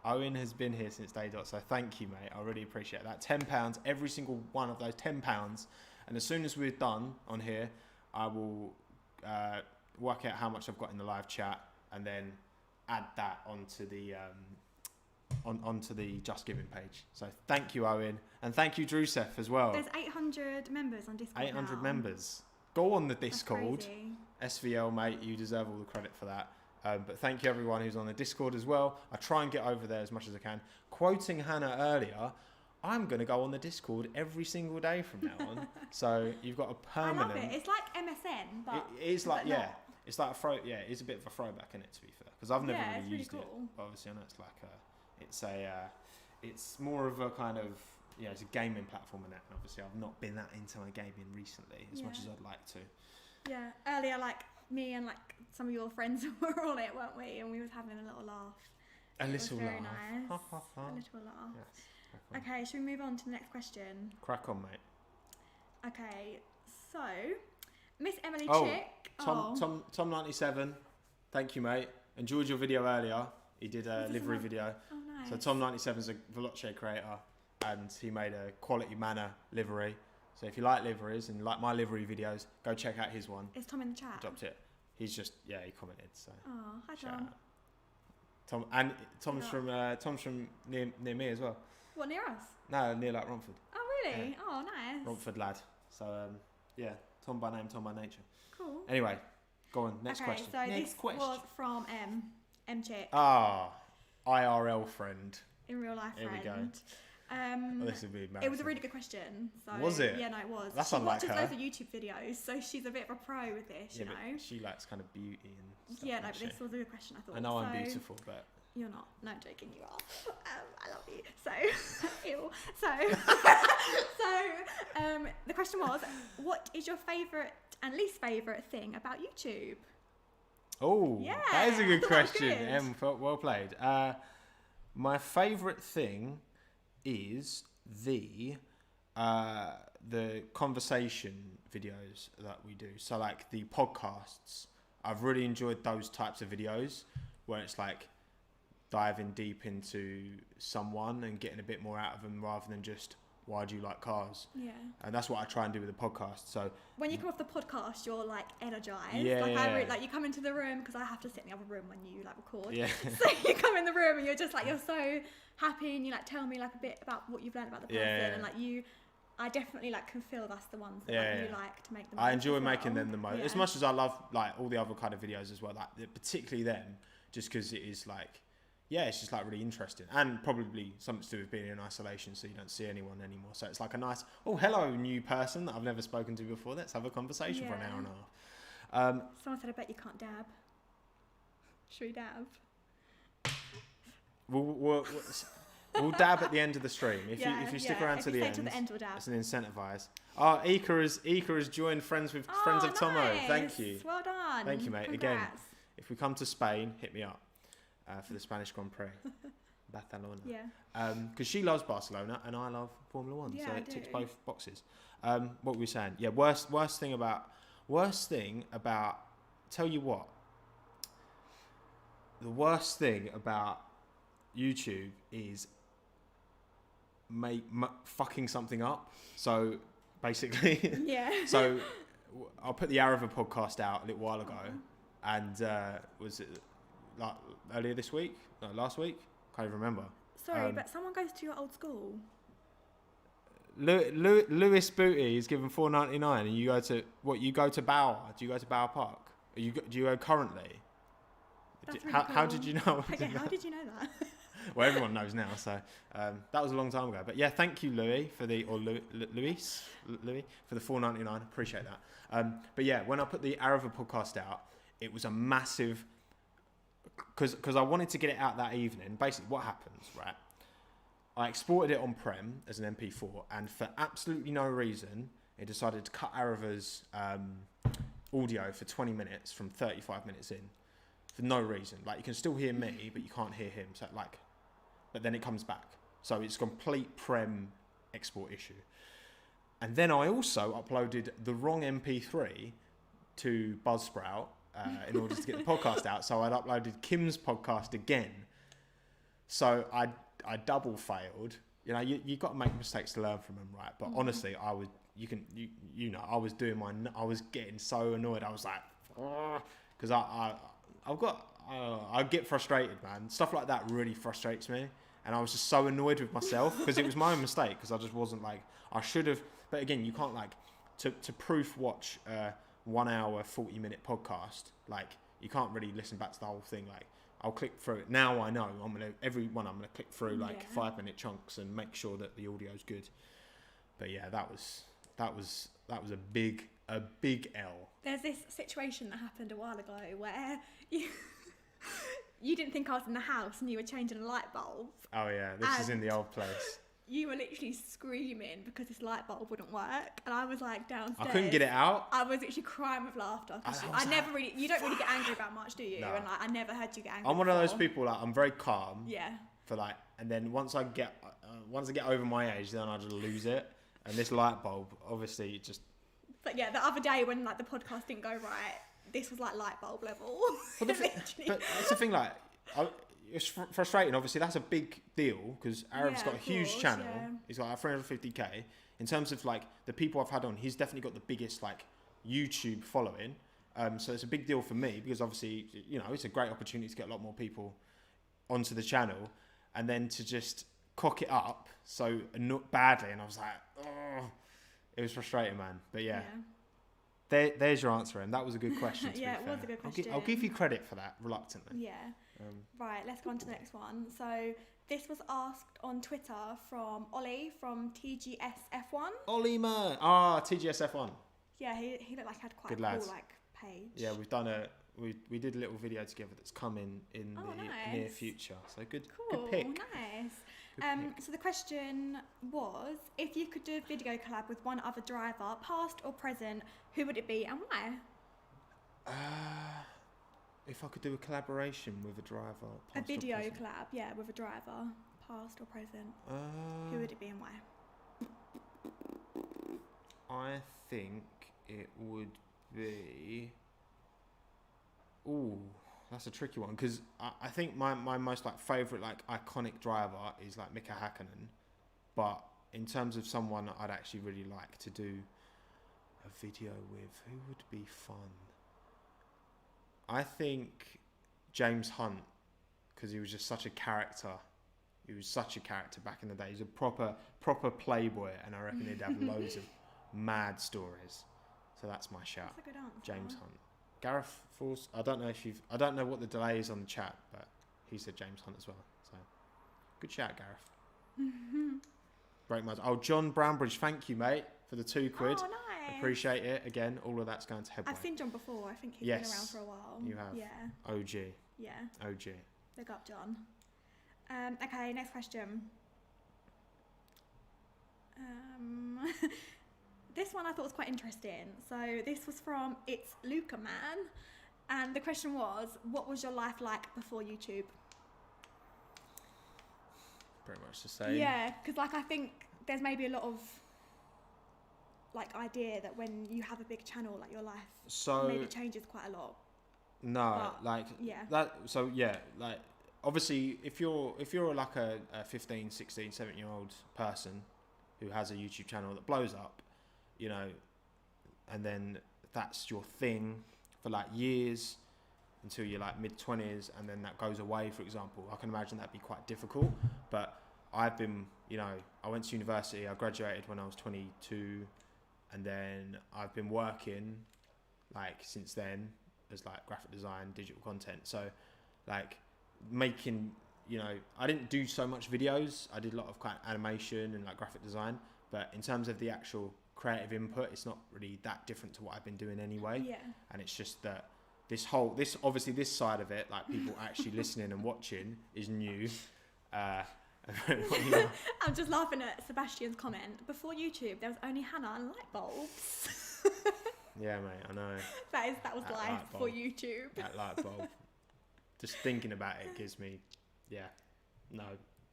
Owen has been here since day dot, so thank you, mate. I really appreciate that. £10, every single one of those £10. And as soon as we're done on here, I will work out how much I've got in the live chat and then add that onto the Just Giving page. So thank you, Owen, and thank you, Drusef, as well. There's 800 members on Discord 800 now. members. Go on the Discord. That's crazy. SVL, mate, you deserve all the credit for that. But thank you everyone who's on the Discord as well. I try and get over there as much as I can. Quoting Hannah earlier, I'm going to go on the Discord every single day from now on. So you've got a permanent... I love it. It's like MSN, but... It is like, yeah. Not. It's like it's a bit of a throwback in it, to be fair. Because I've never really used cool. it. But obviously I know it's more of a kind of, it's a gaming platform in it. And obviously I've not been that into my gaming recently as much as I'd like to. Yeah, earlier, like, me and, like, some of your friends were on it, weren't we? And we was having a little laugh. A little very laugh. Nice. A little laugh. Yes. Okay, should we move on to the next question? Crack on, mate. Okay, so, Miss Emily Oh, Chick. Tom 97, thank you, mate. Enjoyed your video earlier. He did a livery video. Oh, nice. So Tom 97 is a Veloce creator, and he made a Quality Manor livery. So if you like liveries and like my livery videos, go check out his one. Is Tom in the chat? Dropped it. He's just he commented. So. Oh, hi shout Tom. out. Tom and Tom's from near me as well. What, near us? No, near like Romford. Oh really? Yeah. Oh nice. Romford lad. So yeah, Tom by name, Tom by nature. Cool. Anyway, go on. Next question. So this was from M Chick. IRL friend. In real life Here friend. we go. This would be embarrassing. It was a really good question. So, was it? Yeah, no, it was. That's she unlike watches her. loads of YouTube videos, so she's a bit of a pro with this, you know. But she likes kind of beauty and stuff. Yeah, no, but this was a good question, I thought. I know I'm beautiful, but you're not. No, I'm joking, you are. I love you. So, ew. So, the question was, what is your favourite and least favourite thing about YouTube? oh, Yeah, that is a good that was question. good. Em, well played. My favourite thing is the conversation videos that we do. So like the podcasts, I've really enjoyed those types of videos where it's like diving deep into someone and getting a bit more out of them rather than just why do you like cars? Yeah. And that's what I try and do with the podcast. So when you come off the podcast, you're like energized. Yeah, like you come into the room because I have to sit in the other room when you like record. yeah. So you come in the room and you're just like, you're so happy and you like tell me like a bit about what you've learned about the person and like I definitely like can feel that's the ones that you like to make them. I enjoy making them the most, yeah. as much as I love like all the other kind of videos as well. Like particularly them, just because it is like, it's just like really interesting and probably something to do with being in isolation, so you don't see anyone anymore. So it's like a nice, hello new person that I've never spoken to before. Let's have a conversation for an hour and a half. Someone said, I bet you can't dab. Should we dab? We'll dab at the end of the stream. If you stick around to the end, we'll dab. It's an incentivise. Ika has joined Friends of Tommo. Thank you. Well done. Thank you, mate. Congrats. Again, if we come to Spain, hit me up for the Spanish Grand Prix. Barcelona. Yeah. Because she loves Barcelona and I love Formula One, so it ticks both boxes. What were we saying? Yeah, worst thing about. Tell you what. The worst thing about YouTube is fucking something up. So basically, So I'll put the Arava podcast out a little while ago, and was it like earlier this week? No, last week? Can't even remember. Sorry, but someone goes to your old school. Lewis Booty is given $4.99, and you go to what? You go to Bauer? Do you go to Bauer Park? Do you go currently? That's really cool. How did you know? Okay, how did you know that? Well, everyone knows now, so that was a long time ago. But yeah, thank you, Louis, for the $4.99. Appreciate that. But yeah, when I put the Arava podcast out, it was a massive because I wanted to get it out that evening. Basically, what happens, right? I exported it on Prem as an MP4, and for absolutely no reason, it decided to cut Arava's audio for 20 minutes from 35 minutes in. For no reason. Like, you can still hear me, but you can't hear him. So, like, but then it comes back. So it's a complete Prem export issue. And then I also uploaded the wrong MP3 to Buzzsprout in order to get the podcast out. So I'd uploaded Kim's podcast again. So I double failed. You know, you got to make mistakes to learn from them, right? But honestly, I was getting so annoyed. I was like, because I get frustrated, man. Stuff like that really frustrates me. And I was just so annoyed with myself because it was my own mistake, because I just wasn't like, I should have. But again, you can't like, to proof watch a 1 hour, 40-minute podcast. Like, you can't really listen back to the whole thing. Like, I'll click through it. Now I know I'm gonna click through like 5-minute chunks and make sure that the audio's good. But yeah, that was a big L. There's this situation that happened a while ago where you didn't think I was in the house and you were changing a light bulb. Oh yeah, this is in the old place. You were literally screaming because this light bulb wouldn't work, and I was like downstairs. I couldn't get it out. I was literally crying with laughter. You don't really get angry about much, do you? No. And like, I never heard you get angry. I'm one of those people, like, I'm very calm. Yeah. For like, and then once I get over my age, then I just lose it. And this light bulb, obviously, just. But yeah, the other day when like the podcast didn't go right, this was like light bulb level. But it's the thing, like, it's frustrating. Obviously, that's a big deal because Arab's got a huge channel. Yeah. He's got like 350k. In terms of like the people I've had on, he's definitely got the biggest like YouTube following. So it's a big deal for me because obviously, you know, it's a great opportunity to get a lot more people onto the channel, and then to just cock it up so not badly. And I was like, oh, it was frustrating, man. But yeah. There's your answer, and that was a good question. Yeah, it was a good question. I'll give you credit for that, reluctantly. Yeah. Right, let's go on to the next one. So this was asked on Twitter from Ollie from TGSF1. Ollie, man. TGSF1. Yeah, he looked like he had quite good a lads. cool like page. Yeah, we've done we did a little video together that's coming in the near future. So good pick. Nice. So the question was, if you could do a video collab with one other driver, past or present, who would it be and why? If I could do a collaboration with a driver, a video collab, yeah, with a driver, past or present, who would it be and why? I think it would be. Ooh, that's a tricky one because I think my most like favourite like iconic driver is like Mika Hakkinen, but in terms of someone I'd actually really like to do a video with, who would be fun? I think James Hunt, because he was just such a character. He was such a character back in the day. He's a proper playboy, and I reckon he'd have loads of mad stories. So that's my shout. That's a good answer. James Hunt. Gareth Force. I don't know what the delay is on the chat, but he said James Hunt as well. So good shout, Gareth. Break my. Oh, John Brownbridge, thank you, mate, for the £2. Oh, nice. Appreciate it. Again, all of that's going to Headway. I've seen John before. I think he's been around for a while. You have. Yeah. OG. Yeah. OG. Big up, John. Okay, next question. This one I thought was quite interesting. So this was from It's Luca Man, and the question was, what was your life like before YouTube? Pretty much the same. Yeah, because like I think there's maybe a lot of like idea that when you have a big channel, like your life maybe changes quite a lot. No, But, like yeah. that. So yeah, like obviously, if you're like a 15, 16, 17-year-old person who has a YouTube channel that blows up, you know, and then that's your thing for like years until you're like mid-20s, and then that goes away, for example, I can imagine that'd be quite difficult. But I've been, you know, I went to university, I graduated when I was 22, and then I've been working like since then as like graphic design, digital content. So like making, you know, I didn't do so much videos. I did a lot of kind of animation and like graphic design, but in terms of the actual creative input, it's not really that different to what I've been doing anyway. Yeah. And it's just that this side of it, like people actually listening and watching, is new. I'm just laughing at Sebastian's comment. Before YouTube, there was only Hannah and light bulbs. Yeah, mate, I know. That was life before YouTube. That light bulb. Just thinking about it gives me,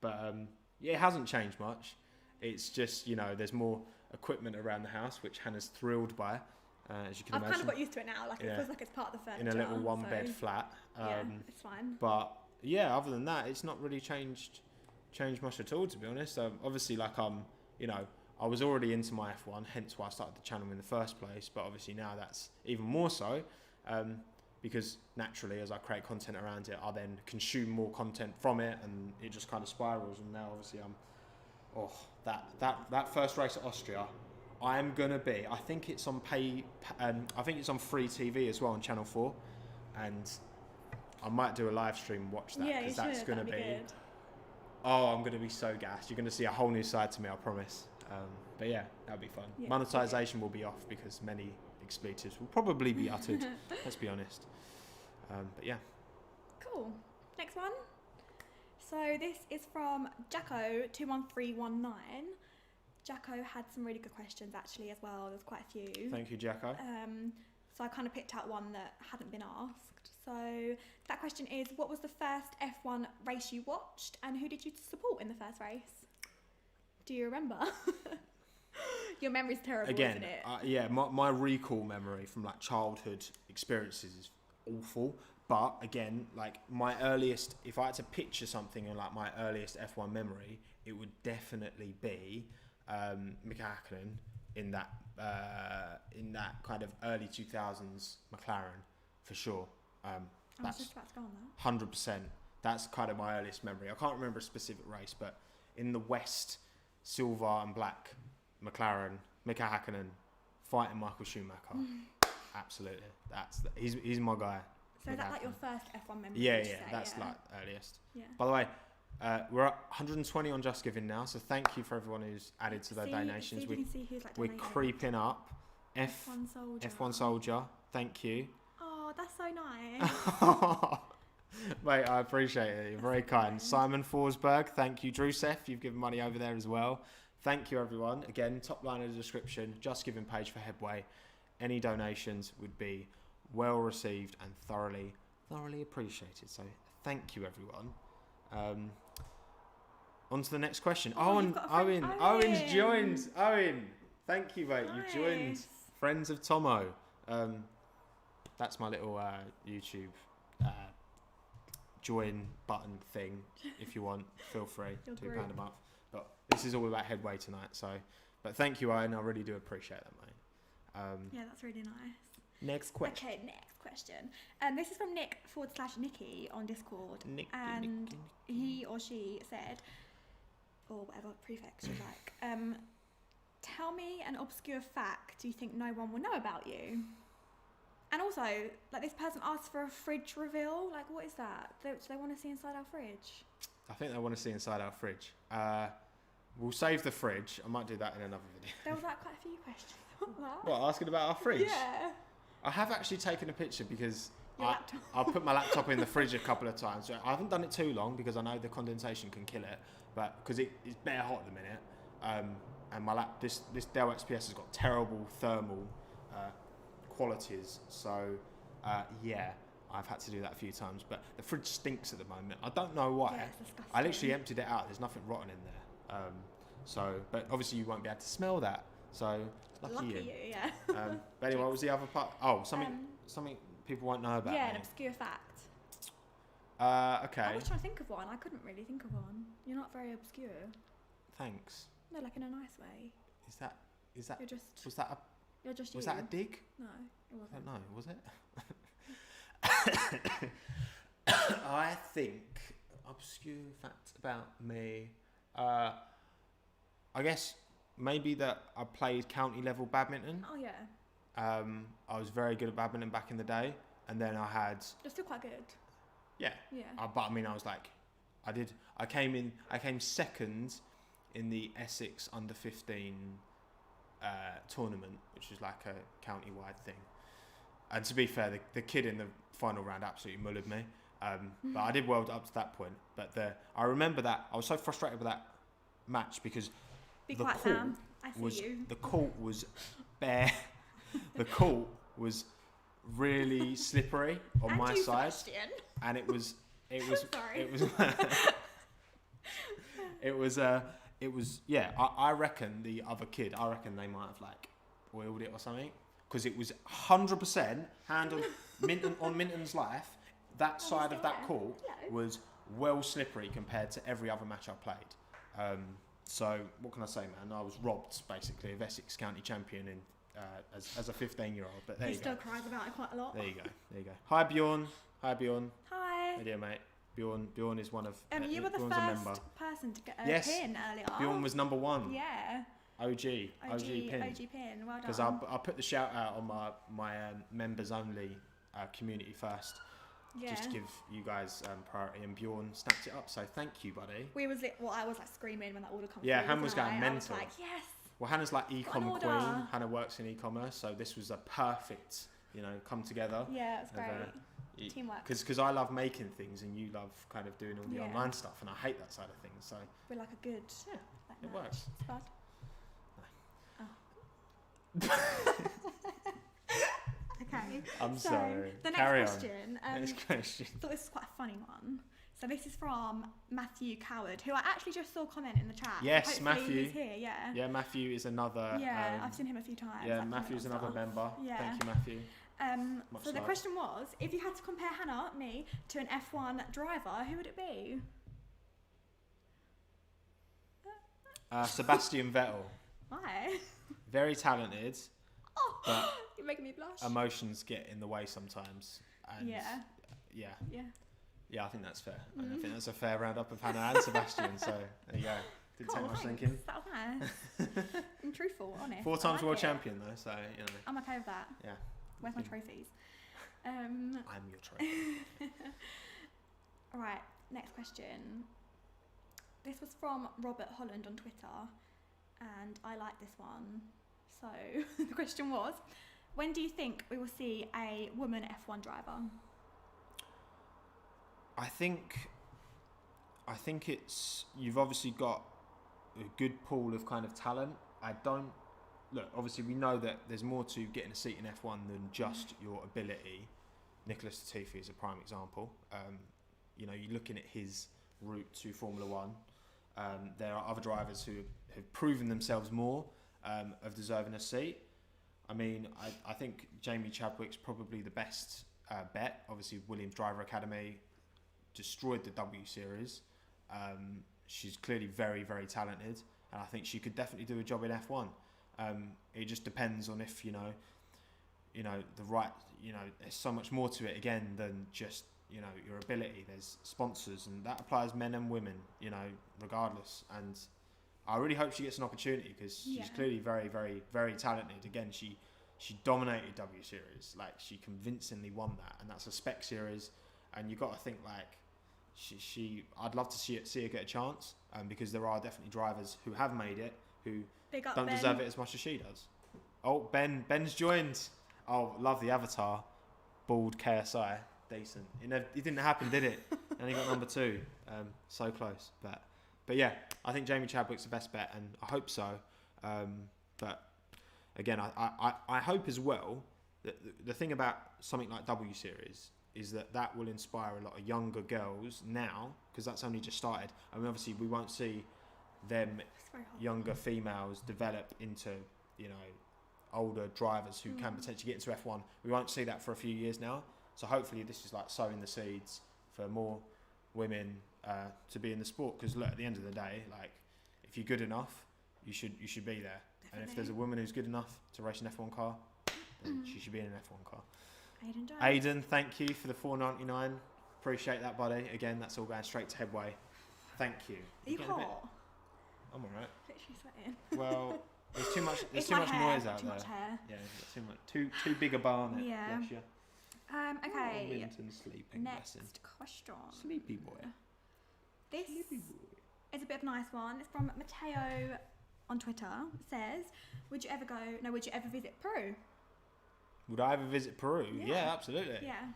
But yeah, it hasn't changed much. It's just, you know, there's more equipment around the house, which Hannah's thrilled by, as you can imagine. I've kind of got used to it now. Like it feels like it's part of the furniture. In a little one-bed flat. Yeah, it's fine. But yeah, other than that, it's not really changed much at all, to be honest. Obviously, like you know, I was already into my F1, hence why I started the channel in the first place. But obviously now that's even more so, because naturally, as I create content around it, I then consume more content from it, and it just kind of spirals. And now, obviously, that first race at Austria, I'm gonna be. I think it's on I think it's on free TV as well on Channel 4, and I might do a live stream, watch that, because that's gonna be. Good. Oh, I'm gonna be so gassed. You're gonna see a whole new side to me, I promise. But yeah, that'll be fun. Yeah, monetization will be off because many expletives will probably be uttered. Let's be honest. But yeah. Cool. Next one. So this is from Jacko21319. Jacko had some really good questions actually as well. There's quite a few. Thank you, Jacko. So I kind of picked out one that hadn't been asked. So that question is, what was the first F1 race you watched, and who did you support in the first race? Do you remember? Your memory's terrible, again, isn't it? Yeah, my recall memory from like childhood experiences is awful. But again, like my earliest, if I had to picture something in like my earliest F1 memory, it would definitely be Mika Hakkinen in that kind of early 2000s McLaren, for sure. That's just about to go on that. 100%. That's kind of my earliest memory. I can't remember a specific race, but in the West, silver and black McLaren, Mika Hakkinen fighting Michael Schumacher. Absolutely, he's my guy. So is that like your first F1 memory? Yeah, that's like earliest. Yeah. By the way, we're at 120 on Just Giving now, so thank you for everyone who's added to their donations. We're creeping up. F1 Soldier, thank you. Oh, that's so nice. Mate, I appreciate it. You're very kind. Simon Forsberg, thank you. Drusef, you've given money over there as well. Thank you, everyone. Again, top line in the description, Just Giving page for Headway. Any donations would be well received and thoroughly appreciated. So thank you, everyone. On to the next question. Owen's joined. Owen, thank you, mate. Nice. You've joined Friends of Tommo. That's my little YouTube join button thing. If you want, feel free. £2 a month. But this is all about Headway tonight. So, but thank you, Owen. I really do appreciate that, mate. Yeah, that's really nice. Next question. Okay, next question. This is from Nick/Nikki on Discord. Nicky. He or she said, or whatever prefix you like, tell me an obscure fact you think no one will know about you. And also, like, this person asked for a fridge reveal. Like, what is that? Do they want to see inside our fridge? I think they want to see inside our fridge. We'll save the fridge. I might do that in another video. There was like quite a few questions on that. What, asking about our fridge? Yeah. I have actually taken a picture because laptop. I'll put my laptop in the fridge a couple of times. I haven't done it too long because I know the condensation can kill it, but because it's bare hot at the minute. And this Dell XPS has got terrible thermal qualities, so yeah, I've had to do that a few times. But the fridge stinks at the moment. I don't know why. Yeah, it's disgusting. I literally emptied it out. There's nothing rotten in there. But obviously you won't be able to smell that. So lucky you. Yeah. But anyway, what was the other part? Oh, something people won't know about. Yeah, me. an obscure fact. Okay. I was trying to think of one. I couldn't really think of one. You're not very obscure. Thanks. No, like in a nice way. Is that? You're just. You're just. Was you. that a dig? No, it wasn't. I don't know. Was it? I think obscure fact about me. I guess maybe that I played county level badminton. Oh yeah. I was very good at badminton back in the day, and then I had. You're still quite good. Yeah. Yeah. But I mean, I was like, I came second in the Essex under 15 tournament, which was like a county wide thing. And to be fair, the kid in the final round absolutely mullered me. But I did well up to that point. But I remember that I was so frustrated with that match because Be quiet, Sam. I see you. The court was bare. The court was really slippery on And my you, side, Sebastian. and it was Sorry. it was yeah. I reckon the other kid. I reckon they might have like oiled it or something because it was 100% hand on Minton's life. That side of that court was well slippery compared to every other match I played. So what can I say, man? I was robbed basically of Essex County champion in as a 15-year-old. But there He you still go. cries about it quite a lot. There you go. Hi Bjorn. Hi. Hey dear mate. Bjorn is one of. You were the Bjorn's a member. first person to get a Yes. pin earlier. Bjorn was number one. Yeah. OG pin. OG pin. Well done. Because I put the shout out on my members only community first. Yeah. Just to give you guys priority, and Bjorn snapped it up. So thank you, buddy. I was like screaming when that order comes. Yeah, through, Han was wasn't going I? mental. I was like, yes. Well, Hannah's like e-com Got an queen. order. Hannah works in e-commerce, so this was a perfect, come together. Yeah, it's great. Teamwork. Because I love making things, and you love kind of doing all the Yeah. online stuff, and I hate that side of things. So We're like a good. Yeah, like it match. works. It's bad. Okay. I'm so sorry. The next Carry question. on. Next question. I thought this was quite a funny one. So this is from Matthew Coward, who I actually just saw comment in the chat. Yes, Hopefully Matthew. He's here, yeah. Yeah, Matthew is another. Yeah, I've seen him a few times. Yeah, like, Matthew's comment another on stuff. member. Yeah. Thank you, Matthew. So the love. question was, if you had to compare Hannah, me, to an F1 driver, who would it be? Sebastian Vettel. Why? Very talented, Oh, but you're making me blush. emotions get in the way sometimes. And Yeah. Yeah. Yeah. Yeah, I think that's fair. I think that's a fair roundup of Hannah and Sebastian. So there you go. Didn't Cool, take much thanks. thinking. That was nice. I'm truthful, honest. 4 I times like world it. champion though, so I'm okay with that. Yeah. Where's my trophies? I'm your trophy. Alright, next question. This was from Robert Holland on Twitter, and I like this one. So the question was, when do you think we will see a woman F1 driver? I think it's, you've obviously got a good pool of kind of talent. Obviously we know that there's more to getting a seat in F1 than just your ability. Nicholas Latifi is a prime example. You're looking at his route to Formula One. There are other drivers who have proven themselves more of deserving a seat. I mean, I think Jamie Chadwick's probably the best bet. Obviously, Williams Driver Academy destroyed the W Series. She's clearly very, very talented, and I think she could definitely do a job in F1. It just depends on if the right. There's so much more to it again than just your ability. There's sponsors, and that applies men and women. Regardless. And I really hope she gets an opportunity because she's clearly very, very, very talented. Again, she dominated W Series. Like, she convincingly won that, and that's a spec series. And you got to think like I'd love to see her get a chance, because there are definitely drivers who have made it who don't deserve it as much as she does. Oh, Ben's joined. Oh, love the avatar. bald KSI. Decent. It didn't happen, did it? And he got number 2. So close. But yeah, I think Jamie Chadwick's the best bet, and I hope so. But again, I hope as well that the thing about something like W Series is that will inspire a lot of younger girls now, because that's only just started. I mean, obviously, we won't see them younger females develop into, older drivers who can potentially get into F1. We won't see that for a few years now. So hopefully this is like sowing the seeds for more women to be in the sport. Because look, at the end of the day, like, if you're good enough, you should be there. Definitely. And if there's a woman who's good enough to race an F1 car, then she should be in an F1 car. Aidan, thank you for the $4.99. Appreciate that, buddy. Again, that's all going straight to Headway. Thank you. Are you hot? I'm alright. Literally sweating. Well, there's too much. There's it's too much hair, noise out too there. Much hair. Yeah, too much. Too big a bar on it. Yeah. Bless you. Okay. Winton sleeping. Next question. Sleepy boy. This is a bit of a nice one. It's from Matteo on Twitter. It says, would you ever visit Peru? Would I ever visit Peru? Yeah, absolutely. Yeah.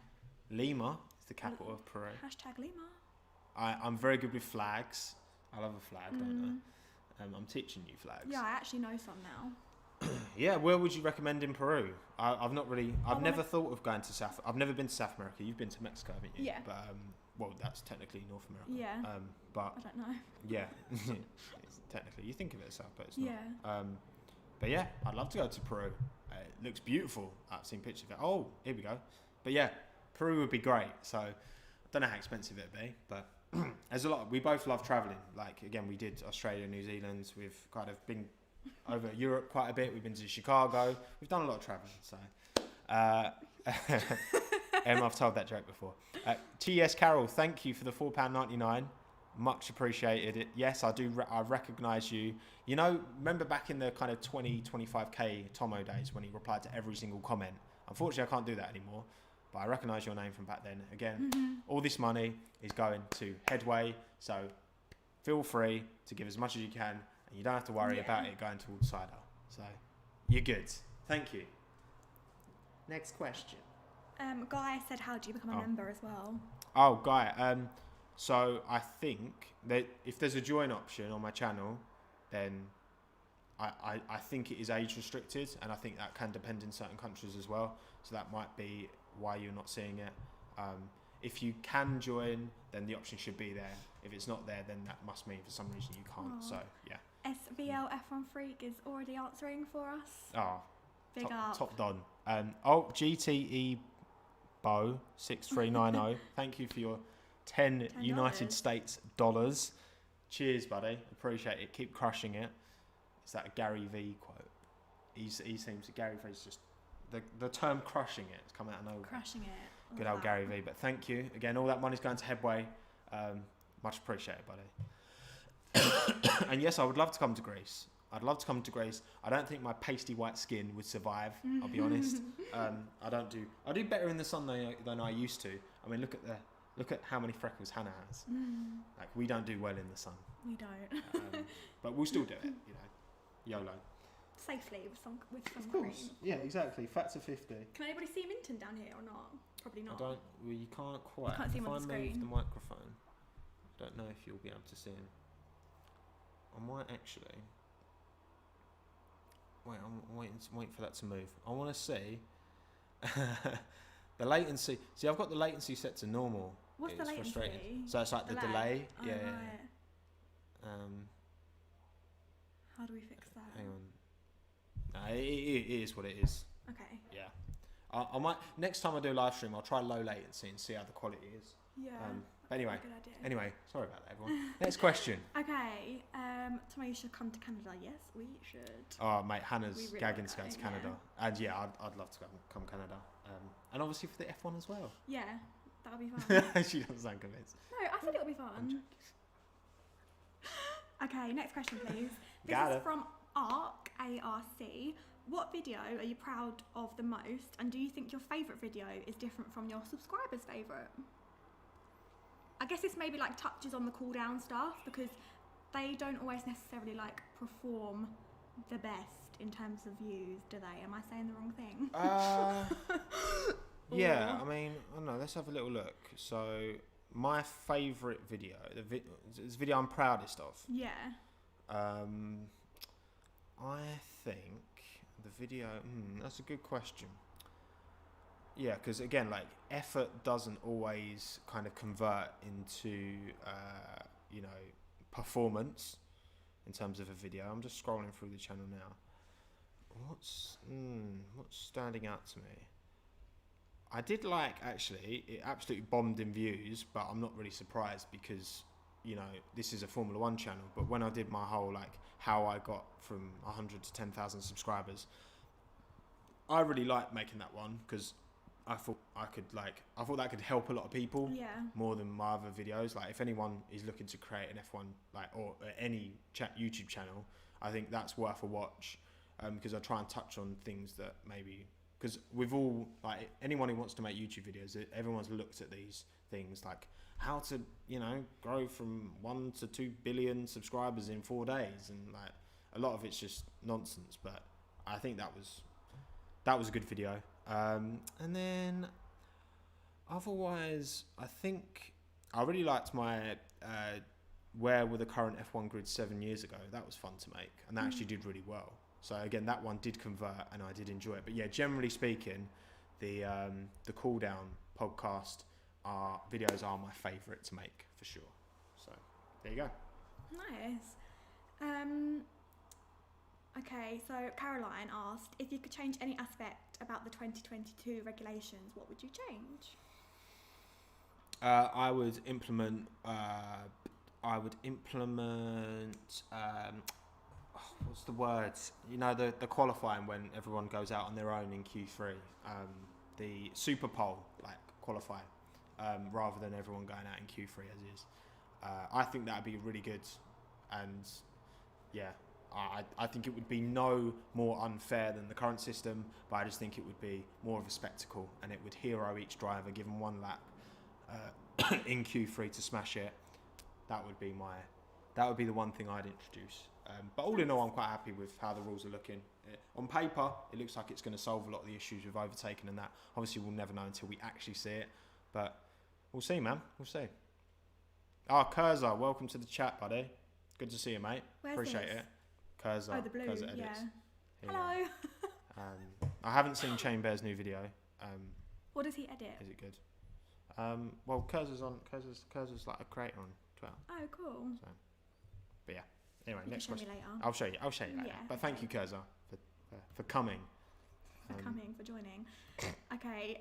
Lima is the capital of Peru. Hashtag Lima. I'm very good with flags. I love a flag, don't I? I'm teaching you flags. Yeah, I actually know some now. Yeah, where would you recommend in Peru? I've never thought of going to South. I've never been to South America. You've been to Mexico, haven't you? Yeah. But well, that's technically North America. Yeah. But I don't know. yeah, it's technically you think of it as South, but it's not. Yeah. But yeah, I'd love to go to Peru. It looks beautiful. I've seen pictures of it. Oh, here we go. But yeah, Peru would be great. So I don't know how expensive it'd be, but there's a lot. We both love traveling. Like, again, we did Australia, New Zealand. We've kind of been over Europe quite a bit. We've been to Chicago. We've done a lot of traveling. So I've told that joke before. T.S. Carroll, thank you for the £4.99. Much appreciated. Yes, I do. I recognise you. You know, remember back in the kind of 25k Tommo days when he replied to every single comment? Unfortunately, I can't do that anymore. But I recognise your name from back then. Again, all this money is going to Headway. So feel free to give as much as you can. And you don't have to worry about it going towards cider. So you're good. Thank you. Next question. Guy said, how do you become a member as well? Oh, Guy. So I think that if there's a join option on my channel, then I think it is age restricted, and I think that can depend in certain countries as well. So that might be why you're not seeing it. If you can join, then the option should be there. If it's not there, then that must mean for some reason you can't. So yeah. SVL F1 Freak is already answering for us. Oh, big up. Top Don. GTE Bo 6390. Thank you for your 10 United States dollars. Cheers, buddy. Appreciate it. Keep crushing it. Is that a Gary V quote? He seems Gary V's just the term crushing it has come out of nowhere. Crushing it. Good old Gary V. But thank you again. All that money's going to Headway. Much appreciated, buddy. And yes, I would love to come to Greece. I'd love to come to Greece. I don't think my pasty white skin would survive. I'll be honest. I do better in the sun than I used to. I mean, look at how many freckles Hannah has. Like, we don't do well in the sun. We don't. But we'll still do it. YOLO. Safely with some of course. cream. Yeah, exactly. Fat to 50. Can anybody see Minton down here or not? Probably not. Well, you can't quite. You can't see him if on the I move screen. the microphone, I don't know if you'll be able to see him. I might actually. Wait, I'm waiting for that to move. I want to see the latency. See, I've got the latency set to normal. What's the latency? Frustrating. So it's like the delay. Oh, yeah. Right. How do we fix that? Hang on. No, it is what it is. Okay. Yeah. I might next time I do a live stream, I'll try low latency and see how the quality is. Yeah. But anyway. Good idea. Anyway, sorry about that, everyone. Next question. Okay. Tommo, you should come to Canada. Yes, we should. Oh, mate, Hannah's really gagging to go to Canada, and yeah, I'd love to come Canada, and obviously for the F1 as well. Yeah, that would be fun. She doesn't sound convinced. No, I said it would be fun. Okay, next question, please. This Got is it. from ARC. What video are you proud of the most, and do you think your favourite video is different from your subscribers' favourite? I guess this maybe like touches on the cool down stuff, because they don't always necessarily like perform the best in terms of views, do they? Am I saying the wrong thing? Yeah, I mean, I don't know. Let's have a little look. So, my favourite video, this video I'm proudest of. Yeah. I think the video. That's a good question. Yeah, because again, like effort doesn't always kind of convert into, performance in terms of a video. I'm just scrolling through the channel now. What's standing out to me? I did like, actually, it absolutely bombed in views, but I'm not really surprised because, this is a Formula 1 channel. But when I did my whole, how I got from 100 to 10,000 subscribers, I really liked making that one because I thought that could help a lot of people more than my other videos. Like, if anyone is looking to create an F1, or any YouTube channel, I think that's worth a watch because I try and touch on things that maybe... Because we've all, anyone who wants to make YouTube videos, everyone's looked at these things, like how to, grow from 1 to 2 billion subscribers in 4 days. And a lot of it's just nonsense. But I think that was a good video. And then otherwise, I think I really liked my Where Were the Current F1 Grids 7 years ago. That was fun to make. And that actually did really well. So again, that one did convert, and I did enjoy it. But yeah, generally speaking, the Cool Down podcast videos are my favourite to make for sure. So there you go. Nice. Okay, so Caroline asked if you could change any aspect about the 2022 regulations, what would you change? I would implement. What's the word? The qualifying when everyone goes out on their own in Q3. The Super Pole, qualifying, rather than everyone going out in Q3 as is. I think that would be really good. And yeah, I think it would be no more unfair than the current system, but I just think it would be more of a spectacle, and it would hero each driver, give them one lap in Q3 to smash it. That would be the one thing I'd introduce. But all in all, I'm quite happy with how the rules are looking. On paper, it looks like it's going to solve a lot of the issues with overtaking and that. Obviously, we'll never know until we actually see it. But we'll see, man. We'll see. Kurza, welcome to the chat, buddy. Good to see you, mate. Appreciate it. Kurza. Oh, the blue, Kurza edits. Yeah. Hello. I haven't seen Chain Bear's new video. What does he edit? Is it good? Well, Kurza's like a creator on Twitter. Oh, cool. So, but yeah. Anyway, You next can show question. me later. I'll show you later. Yeah, But thank you, Kurza, for coming. For joining. Okay.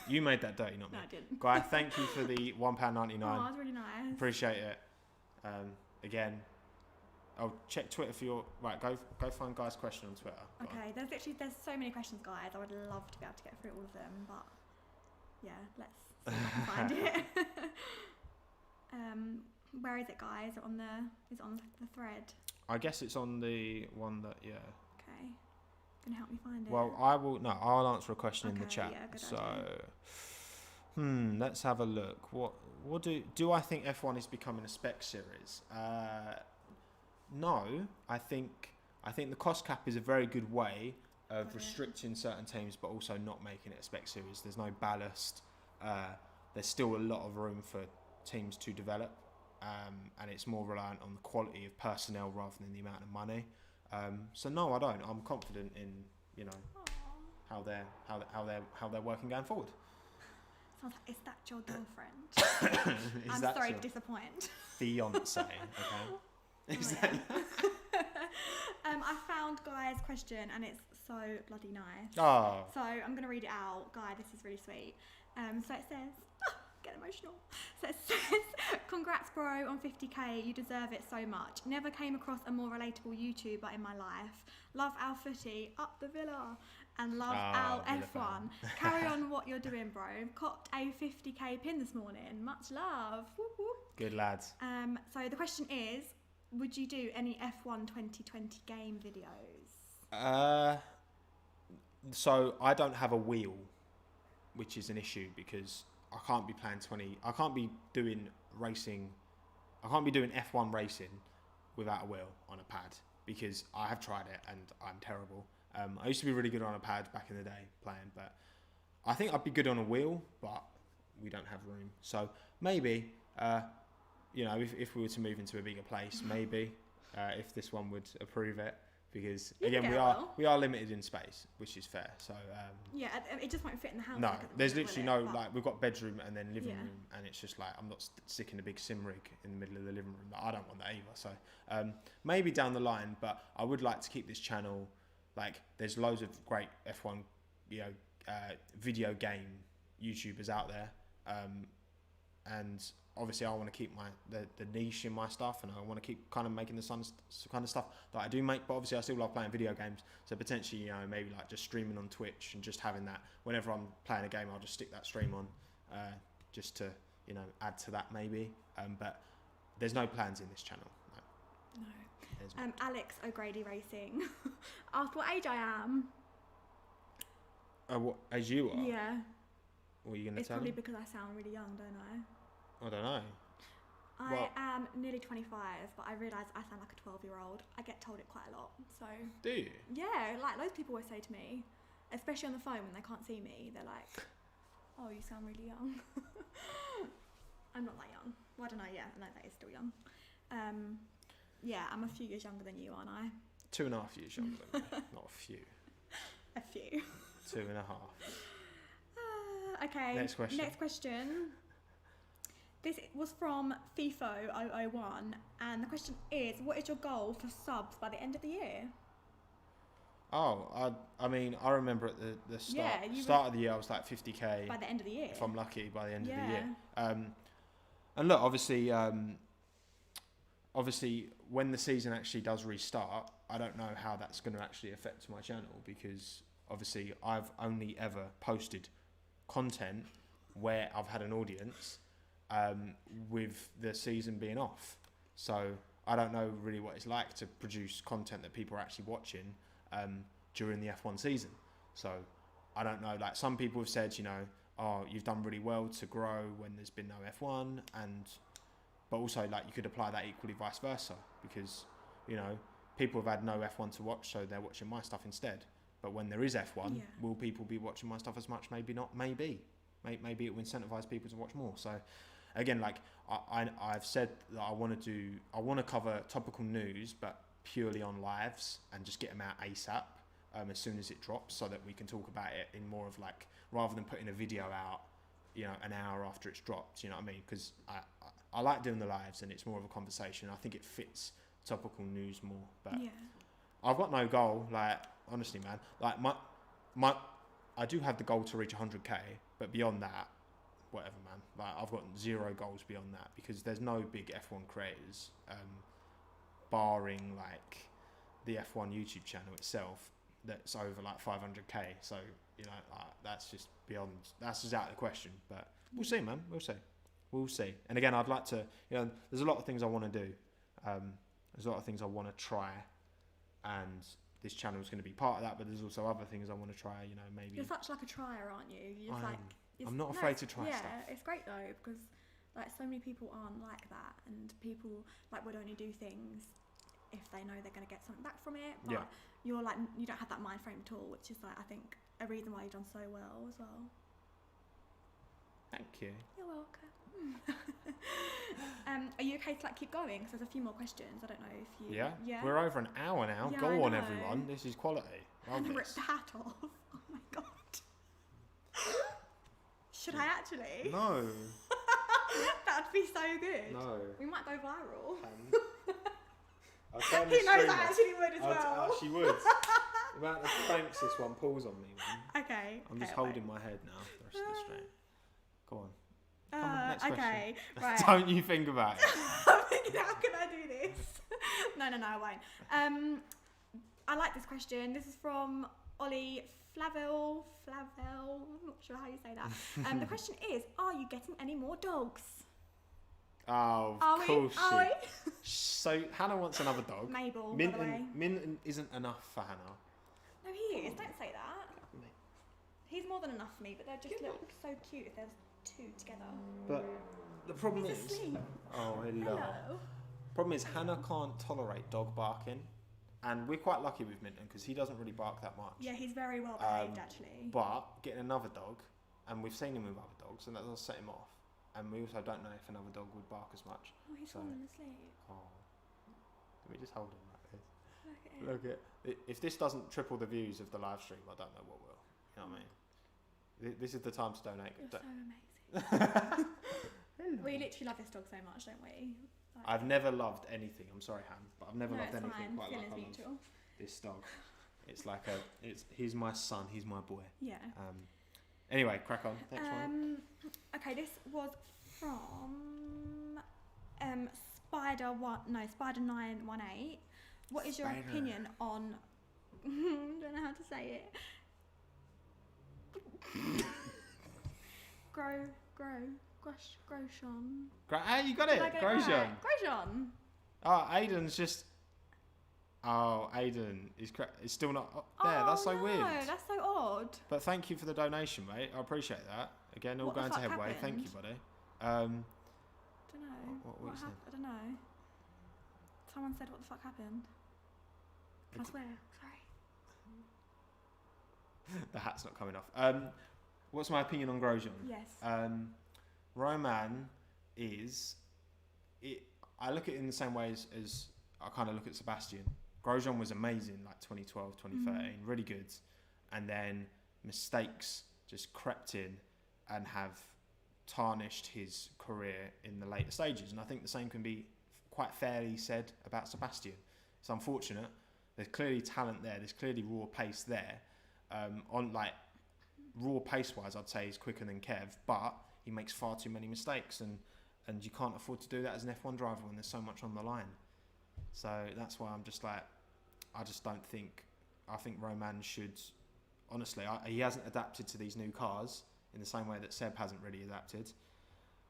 You made that dirty, not me. No, I didn't. Guy, thank you for the £1.99. Oh, that was really nice. Appreciate it. Again, I'll check Twitter for your... Right, go find Guy's question on Twitter. Okay, there's so many questions, guys. I would love to be able to get through all of them, but yeah, let's see if I can find it. Where is it, guys? Is it on the thread? I guess it's on the one that, yeah. Okay. Can you help me find it? Well, I'll answer a question in the chat. Yeah, good idea. Let's have a look. What do I think F1 is becoming a spec series? No, I think the cost cap is a very good way of restricting certain teams, but also not making it a spec series. There's no ballast. There's still a lot of room for teams to develop, and it's more reliant on the quality of personnel rather than the amount of money. So no, I don't. I'm confident in how they're working going forward. Sounds like, is that your girlfriend? I'm sorry to disappoint. Fiance, okay. Exactly. I found Guy's question and it's so bloody nice. Oh. So I'm going to read it out. Guy, this is really sweet. So it says, get emotional. So it says, congrats bro on 50k, you deserve it so much. Never came across a more relatable YouTuber in my life. Love our footy, up the villa. And love our F1. Carry on what you're doing, bro. Copped a 50k pin this morning. Much love. Whoop, whoop. Good lads. So the question is, would you do any F1 2020 game videos? So I don't have a wheel, which is an issue because I can't be playing I can't be doing racing. I can't be doing F1 racing without a wheel on a pad because I have tried it and I'm terrible. I used to be really good on a pad back in the day playing, but I think I'd be good on a wheel, but we don't have room. So maybe, you know, if we were to move into a bigger place, maybe if this one would approve it, because again we are limited in space, which is fair. So yeah, it just won't fit in the house. no, like, there's literally no like we've got bedroom and then living room, and it's just like I'm not sticking a big sim rig in the middle of the living room. Like, I don't want that either. So maybe down the line, but I would like to keep this channel. Like there's loads of great F1, you know, video game YouTubers out there, and obviously I want to keep the niche in my stuff, and I want to keep kind of making the kind of stuff that I do make, but obviously I still love playing video games, so potentially, you know, maybe like just streaming on Twitch and just having that whenever I'm playing a game, I'll just stick that stream on, just to, you know, add to that maybe, but there's no plans in this channel. No. Alex O'Grady Racing asked what age I am. What age you are? Yeah. What are you going to tell It's probably him? because I sound really young, don't I? I don't know. I am nearly 25, but I realise I sound like a 12-year-old. I get told it quite a lot, so... Do you? Yeah, like, loads of people always say to me, especially on the phone when they can't see me, they're like, oh, you sound really young. I'm not that young. Well, I don't know, yeah, no, that is still young. Yeah, I'm a few years younger than you, aren't I? 2.5 years younger than me. Not a few. A few. 2.5. Okay. Next question. This was from FIFO001, and the question is, what is your goal for subs by the end of the year? Oh, I mean, I remember at the start of the year, I was like 50k. By the end of the year. If I'm lucky, by the end of the year. And look, obviously, when the season actually does restart, I don't know how that's going to actually affect my channel, because obviously I've only ever posted content where I've had an audience, with the season being off. So I don't know really what it's like to produce content that people are actually watching during the F1 season. So I don't know, like some people have said, you know, oh, you've done really well to grow when there's been no F1, but also like you could apply that equally vice versa, because, you know, people have had no F1 to watch, so they're watching my stuff instead. But when there is F1, will people be watching my stuff as much? Maybe not, maybe it will incentivize people to watch more. So again, like I've said that I want to cover topical news, but purely on lives, and just get them out ASAP, as soon as it drops, so that we can talk about it in more of like, rather than putting a video out, you know, an hour after it's dropped, you know what I mean? Because I like doing the lives, and it's more of a conversation. I think it fits topical news more, but I've got no goal, like, honestly, man, like my I do have the goal to reach 100k, but beyond that, whatever, man. Like, I've got zero goals beyond that, because there's no big F1 creators, barring like the F1 YouTube channel itself, that's over like 500k. So, you know, that's just out of the question. But we'll see, man. We'll see. And again, I'd like to, you know, there's a lot of things I want to do. There's a lot of things I want to try, and this channel is going to be part of that. But there's also other things I want to try. You know, maybe. You're such like a trier, aren't you? You're just I'm not afraid to try stuff. Yeah, it's great though, because like so many people aren't like that, and people like would only do things if they know they're going to get something back from it. But you're like, you don't have that mind frame at all, which is like, I think, a reason why you've done so well as well. Thank you. You're welcome. Are you okay to like keep going? Because there's a few more questions. I don't know if you. Yeah. We're over an hour now. Yeah, Go on, everyone. This is quality. And rip the hat off. Oh my god. Should I actually? No. That'd be so good. No. We might go viral. He knows I actually would as well. She would. The amount of pranks this one pulls on me, man. Okay. I'm just holding my head now the rest of the stream. Go on. Come on, next okay, question. right. Don't you think about it. I'm thinking, how can I do this? No, I won't. I like this question. This is from Ollie Flavel. I'm not sure how you say that. The question is, are you getting any more dogs? Oh, of course. So Hannah wants another dog. Mabel, by the way. Minton isn't enough for Hannah. No, he is. Don't say that. He's more than enough for me, but they just look so cute if there's two together. But the problem is... asleep. Oh, hello. Problem is, Hannah can't tolerate dog barking. And we're quite lucky with Minton because he doesn't really bark that much. Yeah, he's very well behaved actually. But getting another dog, and we've seen him with other dogs, and that does set him off. And we also don't know if another dog would bark as much. Oh, he's falling asleep. Oh, let me just hold him like this. Look at him. Look at if this doesn't triple the views of the live stream, I don't know what will. You know what I mean? This is the time to donate. You're so amazing. We literally love this dog so much, don't we? Like, I've never loved anything. I'm sorry, Han, but I've never loved anything fine. quite like I Feelings love mutual. this dog. It's like he's my son. He's my boy. Yeah. Anyway, crack on. Next one. Okay, this was from Spider918. What is your opinion on? Don't know how to say it. Grosjean. You got it. Grosjean. Grosjean. Oh, Aiden's just. Oh, Aiden is still not up there. Oh, That's so no, weird. That's so odd. But thank you for the donation, mate. I appreciate that. Again, all What the going to fuck Headway. Thank you, happened? buddy. Don't know. What you saying? I don't know. Someone said, "What the fuck happened?" I swear. Sorry. The hat's not coming off. What's my opinion on Grosjean? Yes. Roman is. I look at it in the same way as I kind of look at Sebastian. Grosjean was amazing, like 2012, 2013, really good. And then mistakes just crept in and have tarnished his career in the later stages. And I think the same can be quite fairly said about Sebastian. It's unfortunate. There's clearly talent there. There's clearly raw pace there. On like raw pace-wise, I'd say he's quicker than Kev, but he makes far too many mistakes, and you can't afford to do that as an F1 driver when there's so much on the line. So that's why I'm just like, I just don't think. I think Roman should, honestly, he hasn't adapted to these new cars in the same way that Seb hasn't really adapted.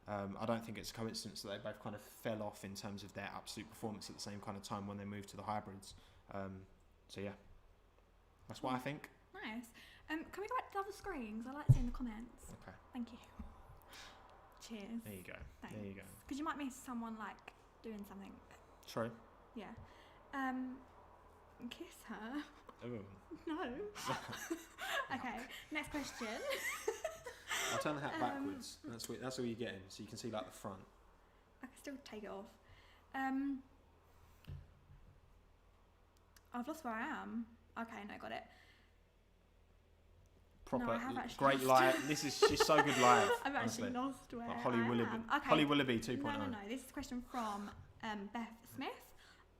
I don't think it's a coincidence that they both kind of fell off in terms of their absolute performance at the same kind of time when they moved to the hybrids. So yeah, that's what I think. Nice. Can we go back to the other screens? I like seeing the comments. Okay. Thank you. Cheers. There you go. Thanks. There you go. Because you might miss someone like doing something. True. Yeah. Kiss her. Ooh. No. Okay. Next question. I'll turn the hat backwards. That's all you're getting, so you can see like the front. I can still take it off. I've lost where I am. Okay, no, got it. Proper, no, I have actually great lost. live. She's so good live. I've honestly. actually lost where Like Holly I Willoughby. am. Okay. Holly Willoughby 2.0. No. This is a question from Beth Smith.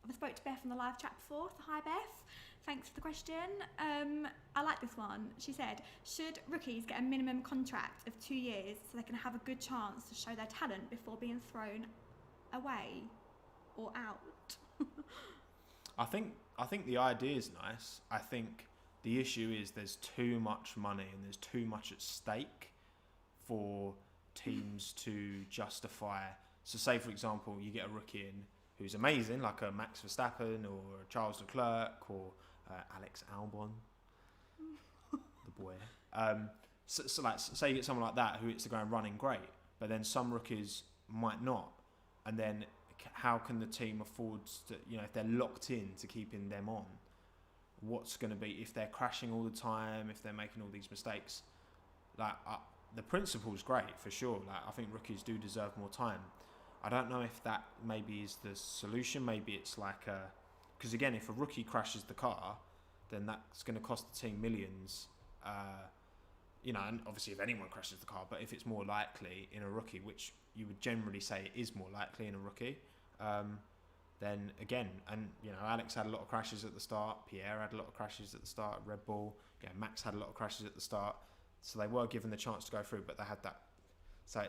I spoke to Beth in the live chat before, so hi Beth. Thanks for the question. I like this one. She said, should rookies get a minimum contract of 2 years so they can have a good chance to show their talent before being thrown away or out? I think the idea is nice. I think the issue is there's too much money and there's too much at stake for teams to justify. So say, for example, you get a rookie in who's amazing, like a Max Verstappen or a Charles Leclerc or Alex Albon, the boy. So like, say you get someone like that who hits the ground running great, but then some rookies might not. And then how can the team afford to, if they're locked in to keeping them on, what's going to be if they're crashing all the time, if they're making all these mistakes? Like the principle's great for sure. Like I think rookies do deserve more time. I don't know if that maybe is the solution. Maybe it's like because again, if a rookie crashes the car, then that's going to cost the team millions. And obviously if anyone crashes the car, but if it's more likely in a rookie, which you would generally say it is more likely in a rookie, then again, and Alex had a lot of crashes at the start, Pierre had a lot of crashes at the start, Red Bull, Max had a lot of crashes at the start, so they were given the chance to go through, but they had that. So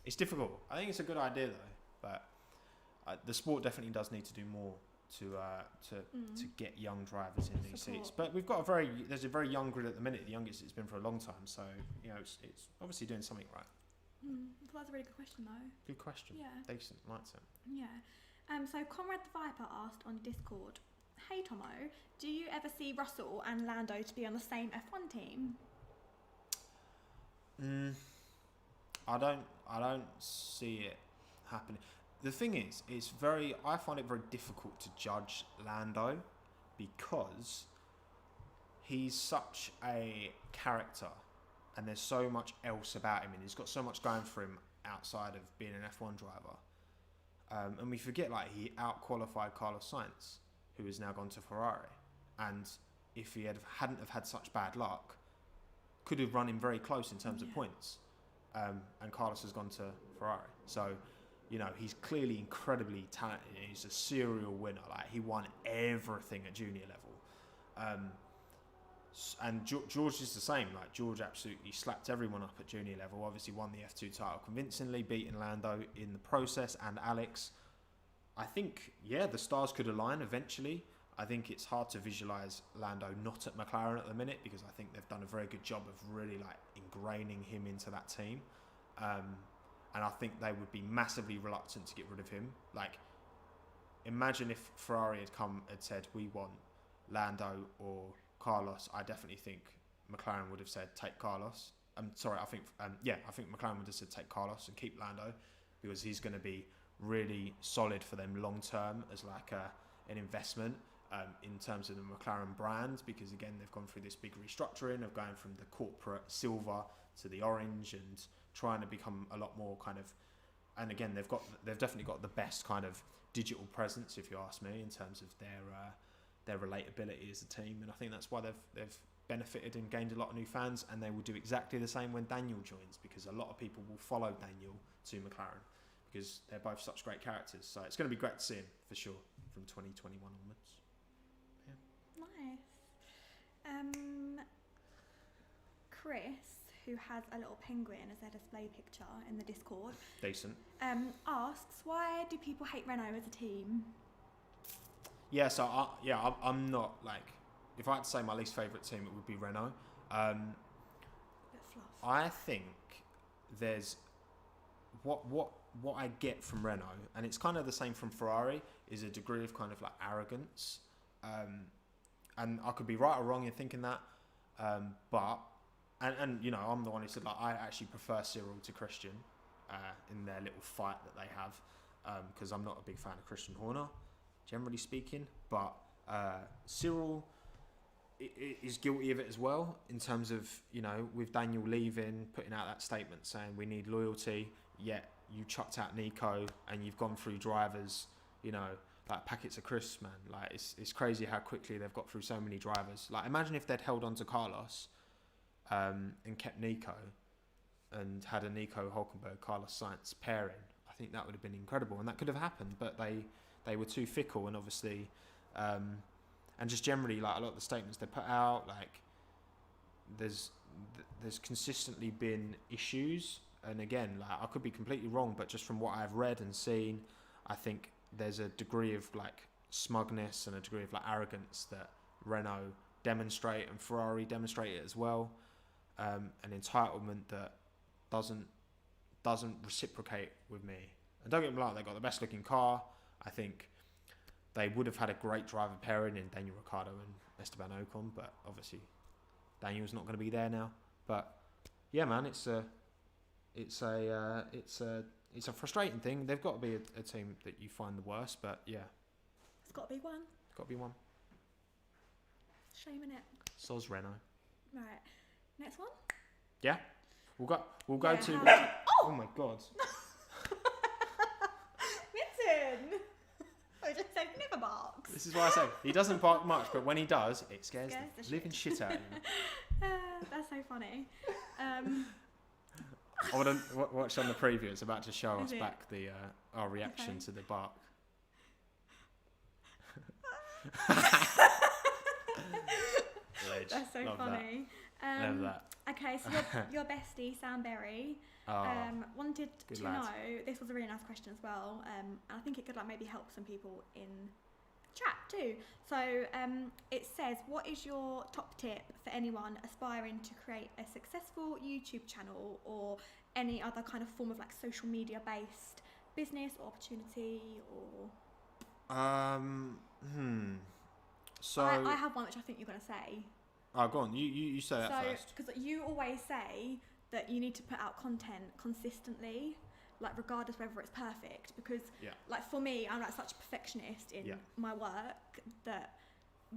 it's difficult. I think it's a good idea though, but the sport definitely does need to do more to get young drivers in these seats. But we've got there's a very young grid at the minute, the youngest it's been for a long time, so it's obviously doing something right. Well, that's a really good question though. Good question. Yeah. Decent, likes it. Yeah. So Conrad the Viper asked on Discord, hey Tommo, do you ever see Russell and Lando to be on the same F1 team? I don't see it happening. The thing is, I find it very difficult to judge Lando because he's such a character, and there's so much else about him, and he's got so much going for him outside of being an F1 driver. And we forget, like, he out-qualified Carlos Sainz, who has now gone to Ferrari. And if he hadn't have had such bad luck, could have run him very close in terms of points. And Carlos has gone to Ferrari. So, you know, he's clearly incredibly talented. He's a serial winner. Like, he won everything at junior level. And George is the same. Like, George absolutely slapped everyone up at junior level. Obviously won the F2 title convincingly, beating Lando in the process and Alex. I think, the stars could align eventually. I think it's hard to visualise Lando not at McLaren at the minute, because I think they've done a very good job of really, like, ingraining him into that team. And I think they would be massively reluctant to get rid of him. Like, imagine if Ferrari had said, we want Lando or Carlos. I definitely think McLaren would have said, take Carlos. I think McLaren would have said, take Carlos and keep Lando, because he's going to be really solid for them long term as like an investment in terms of the McLaren brand, because again they've gone through this big restructuring of going from the corporate silver to the orange and trying to become a lot more kind of, and again they've definitely got the best kind of digital presence, if you ask me, in terms of their relatability as a team. And I think that's why they've benefited and gained a lot of new fans, and they will do exactly the same when Daniel joins, because a lot of people will follow Daniel to McLaren because they're both such great characters. So it's going to be great to see him for sure from 2021 onwards. Nice. Chris, who has a little penguin as their display picture in the Discord, Decent. asks, why do people hate Renault as a team? Yeah, so I'm not, like, if I had to say my least favourite team, it would be Renault. Bit fluff. I think there's what I get from Renault, and it's kind of the same from Ferrari, is a degree of kind of like arrogance. And I could be right or wrong in thinking that, but you know, I'm the one who said, like, I actually prefer Cyril to Christian in their little fight that they have, because I'm not a big fan of Christian Horner, generally speaking, but Cyril is guilty of it as well, in terms of, you know, with Daniel leaving, putting out that statement saying we need loyalty, yet you chucked out Nico and you've gone through drivers, you know, like packets of crisps, man. Like, it's crazy how quickly they've got through so many drivers. Like, imagine if they'd held on to Carlos and kept Nico and had a Nico Hulkenberg Carlos Sainz pairing. I think that would have been incredible, and that could have happened, but they were too fickle, and obviously and just generally, like, a lot of the statements they put out, like, there's consistently been issues, and again, like, I could be completely wrong, but just from what I've read and seen, I think there's a degree of, like, smugness and a degree of, like, arrogance that Renault demonstrate, and Ferrari demonstrate it as well, an entitlement that doesn't reciprocate with me. And don't get me wrong, they've got the best looking car. I think they would have had a great driver pairing in Daniel Ricciardo and Esteban Ocon, but obviously Daniel's not going to be there now. But yeah, man, it's a frustrating thing. They've got to be a team that you find the worst, but yeah, It's got to be one. it's got to be one. Shame in it. Soz Renault. Right. Next one. Yeah, we'll go Yeah, to. how- Oh my god. Minton! I just said never barks. This is why I say he doesn't bark much, but when he does, it scares the the living shit out of him. That's so funny. I want to watch on the preview. It's about to show us Is it? back our reaction Okay. to the bark. Ledge. That's so Love funny. Love that. Okay, so your bestie, Sam Berry, Oh, wanted good to lad. know, this was a really nice question as well, and I think it could, like, maybe help some people in chat too. So it says, what is your top tip for anyone aspiring to create a successful YouTube channel or any other kind of form of, like, social media based business or opportunity? Or So I have one which I think you're going to say. oh, go on. You say that first. Because you always say that you need to put out content consistently, like, regardless whether it's perfect. Because, Yeah. like, for me, I'm, like, such a perfectionist in Yeah. my work that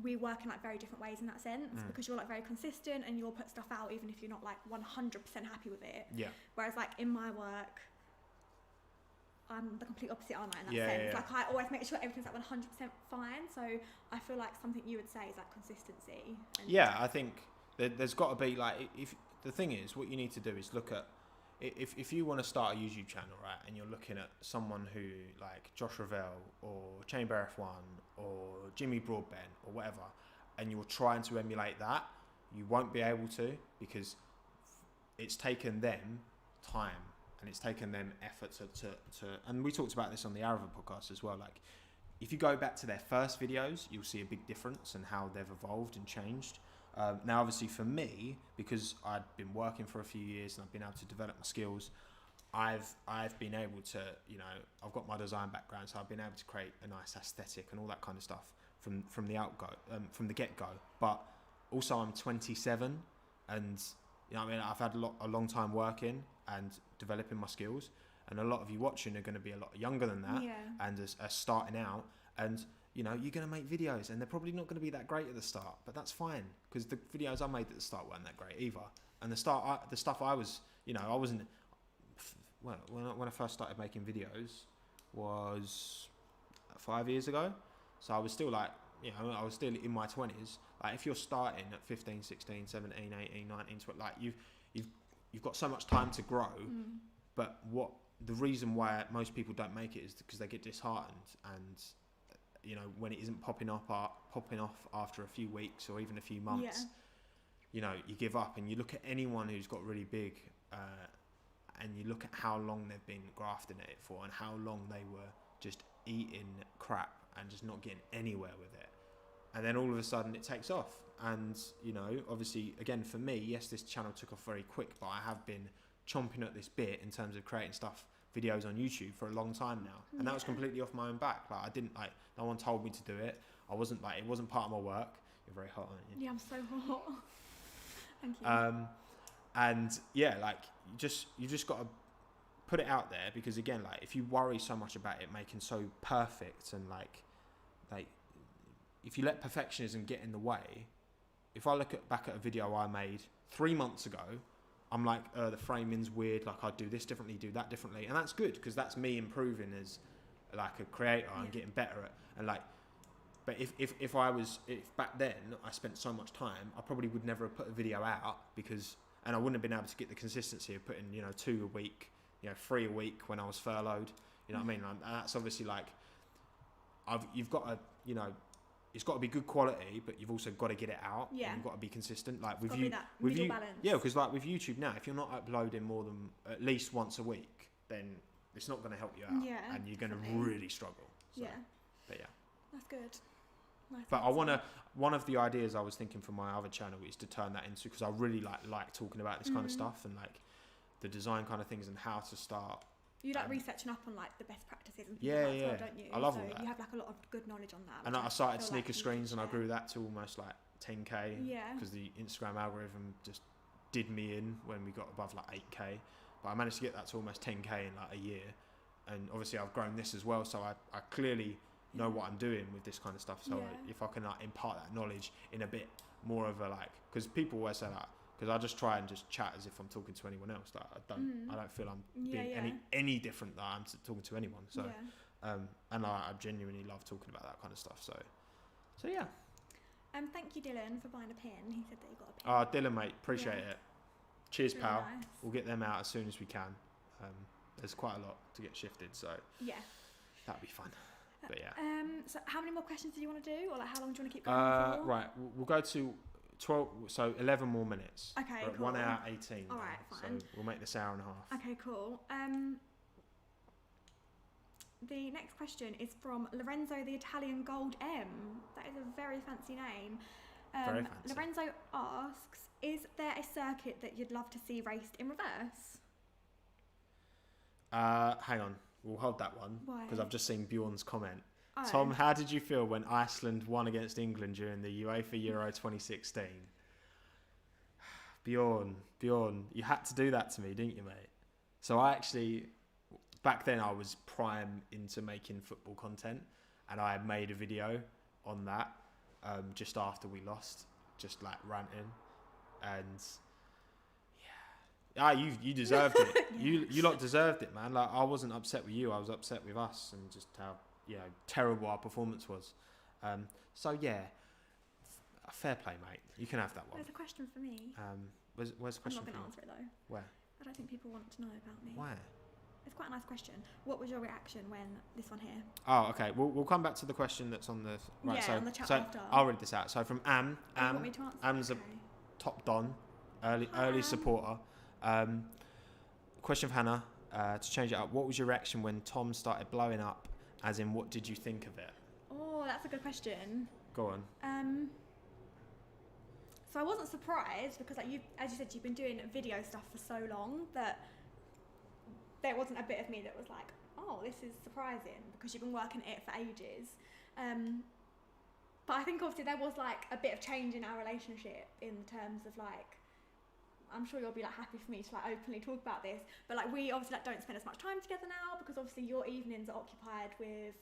we work in like very different ways in that sense, because you're like very consistent and you'll put stuff out even if you're not like 100% happy with it. Yeah. Whereas like in my work, I'm the complete opposite, aren't I, in that sense? Yeah. Like I always make sure everything's like 100% fine. So I feel like something you would say is like consistency. And Yeah, I think there's got to be like, if the thing is, what you need to do is look at, if you want to start a YouTube channel, right, and you're looking at someone who like Josh Ravel or Chamber F1 or Jimmy Broadbent or whatever, and you're trying to emulate that, you won't be able to, because it's taken them time and it's taken them effort to and we talked about this on the Arava podcast as well. Like, if you go back to their first videos, you'll see a big difference in how they've evolved and changed. Now, obviously, for me, because I'd been working for a few years and I've been able to develop my skills, I've been able to, you know, I've got my design background, so I've been able to create a nice aesthetic and all that kind of stuff from the get go. But also, I'm 27, and you know, I mean, I've had a long time working and developing my skills, and a lot of you watching are going to be a lot younger than that, and are starting out, and you know, you're going to make videos and they're probably not going to be that great at the start, but that's fine, because the videos I made at the start weren't that great either. And the stuff I was, you know, I wasn't, well, when I first started making videos was 5 years ago. So I was still like, you know, I was still in my 20s. Like, if you're starting at 15, 16, 17, 18, 19, 20, like you've got so much time to grow. But the reason why most people don't make it is because they get disheartened, and you know, when it isn't popping off after a few weeks or even a few months, you know, you give up. And you look at anyone who's got really big, and you look at how long they've been grafting at it for, and how long they were just eating crap and just not getting anywhere with it. And then all of a sudden it takes off. And, you know, obviously, again, for me, yes, this channel took off very quick, but I have been chomping at this bit in terms of creating videos on YouTube for a long time now. And that was completely off my own back. Like, I didn't, like, no one told me to do it. It wasn't part of my work. You're very hot, aren't you? Yeah, I'm so hot. Thank you. And yeah, like, you just got to put it out there, because again, like, if you worry so much about it making so perfect, and like if you let perfectionism get in the way, if I look back at a video I made 3 months ago, I'm like, the framing's weird, like I'd do this differently, do that differently, and that's good, because that's me improving as like a creator and getting better at, and like, but if back then I spent so much time, I probably would never have put a video out, and I wouldn't have been able to get the consistency of putting, you know, 2 a week, you know, 3 a week when I was furloughed, you know what I mean? And that's obviously like, you've got to, you know, it's got to be good quality, but you've also got to get it out. Yeah. And you've got to be consistent. Like with you, that middle balance. Yeah, because like with YouTube now, if you're not uploading more than at least once a week, then it's not going to help you out. Yeah, and you're going to really struggle. So, but yeah. That's good. Nice. But one of the ideas I was thinking for my other channel is to turn that into, because I really like talking about this kind of stuff, and like the design kind of things, and how to start. You like researching up on like the best practices and things yeah, like that, well, don't you? I love so all that. You have like a lot of good knowledge on that. And I started sneaker like screens, and I grew that to almost like 10k. Yeah. Because the Instagram algorithm just did me in when we got above like 8k. But I managed to get that to almost 10k in like a year. And obviously I've grown this as well, so I clearly know what I'm doing with this kind of stuff. So if I can like impart that knowledge in a bit more of a like, because people always say that, because I just try and just chat as if I'm talking to anyone else. Like I don't feel I'm being any different that I'm talking to anyone. So and I genuinely love talking about that kind of stuff. So yeah. Thank you, Dylan, for buying a pin. He said that you got a pin. Dylan, mate, appreciate it. Cheers, really pal. Nice. We'll get them out as soon as we can. There's quite a lot to get shifted, so that'd be fun. But yeah. So how many more questions do you want to do, or like how long do you want to keep going for? Right, we'll go to 12, so 11 more minutes. Okay, we're at cool. 1 hour 18. All right, fine. So we'll make this hour and a half. Okay, cool. The next question is from Lorenzo the Italian Gold M. That is a very fancy name. Very fancy. Lorenzo asks, is there a circuit that you'd love to see raced in reverse? Hang on, we'll hold that one. Why? Because I've just seen Bjorn's comment. Oh. Tom, how did you feel when Iceland won against England during the UEFA Euro 2016? Bjorn, you had to do that to me, didn't you, mate? So I actually, back then I was prime into making football content, and I made a video on that. just after we lost, just like ranting, and you deserved it. Yeah. You lot deserved it, man. Like, I wasn't upset with you, I was upset with us, and just how terrible our performance was. So yeah, fair play, mate. You can have that one. There's a question for me. Where's the question? I'm not going to for you? answer it though. Where? I don't think people want to know about me. Why? It's quite a nice question. What was your reaction when this one here? Oh, okay. We'll come back to the question that's on the right. Yeah, so, on the chat so after. I'll read this out. So from Oh, you want me to answer? Am's Okay. a top don, early Am. supporter. Question of Hannah. To change it up, what was your reaction when Tom started blowing up? As in, what did you think of it? Oh, that's a good question. Go on. So I wasn't surprised because, like, as you said, you've been doing video stuff for so long that there wasn't a bit of me that was like, oh, this is surprising, because you've been working at it for ages. But I think obviously there was like a bit of change in our relationship in terms of like, I'm sure you'll be like happy for me to like openly talk about this, but like we obviously like don't spend as much time together now because obviously your evenings are occupied with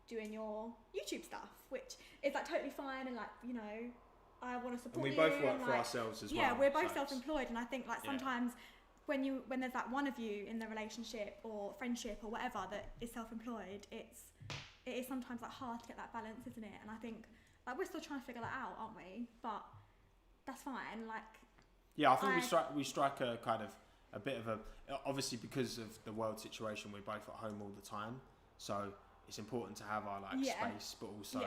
doing your YouTube stuff, which is like totally fine, and like, you know, I want to support you. And we both work and, for like, ourselves as well. Yeah, we're both so self-employed, and I think like sometimes when there's like one of you in the relationship or friendship or whatever that is self-employed, it is sometimes like hard to get that balance, isn't it? And I think like we're still trying to figure that out, aren't we? But that's fine. Like, yeah, I think we strike a kind of a bit of a, obviously because of the world situation, we're both at home all the time, so it's important to have our like space, but also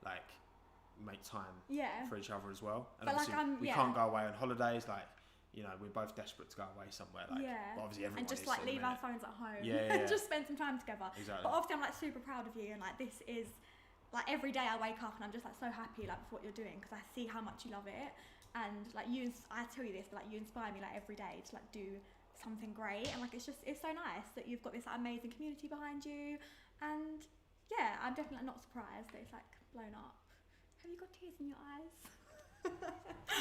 like make time for each other as well. And but obviously like, we can't go away on holidays, like, you know, we're both desperate to go away somewhere, like, but obviously everyone and just is like at the leave our minute. phones at home and just spend some time together. Exactly. But obviously I'm like super proud of you, and like this is like every day I wake up and I'm just like so happy like with what you're doing, because I see how much you love it, and like I tell you this, but like you inspire me like every day to like do something great, and like it's so nice that you've got this like, amazing community behind you, and yeah, I'm definitely not surprised that it's like blown up. Have you got tears in your eyes?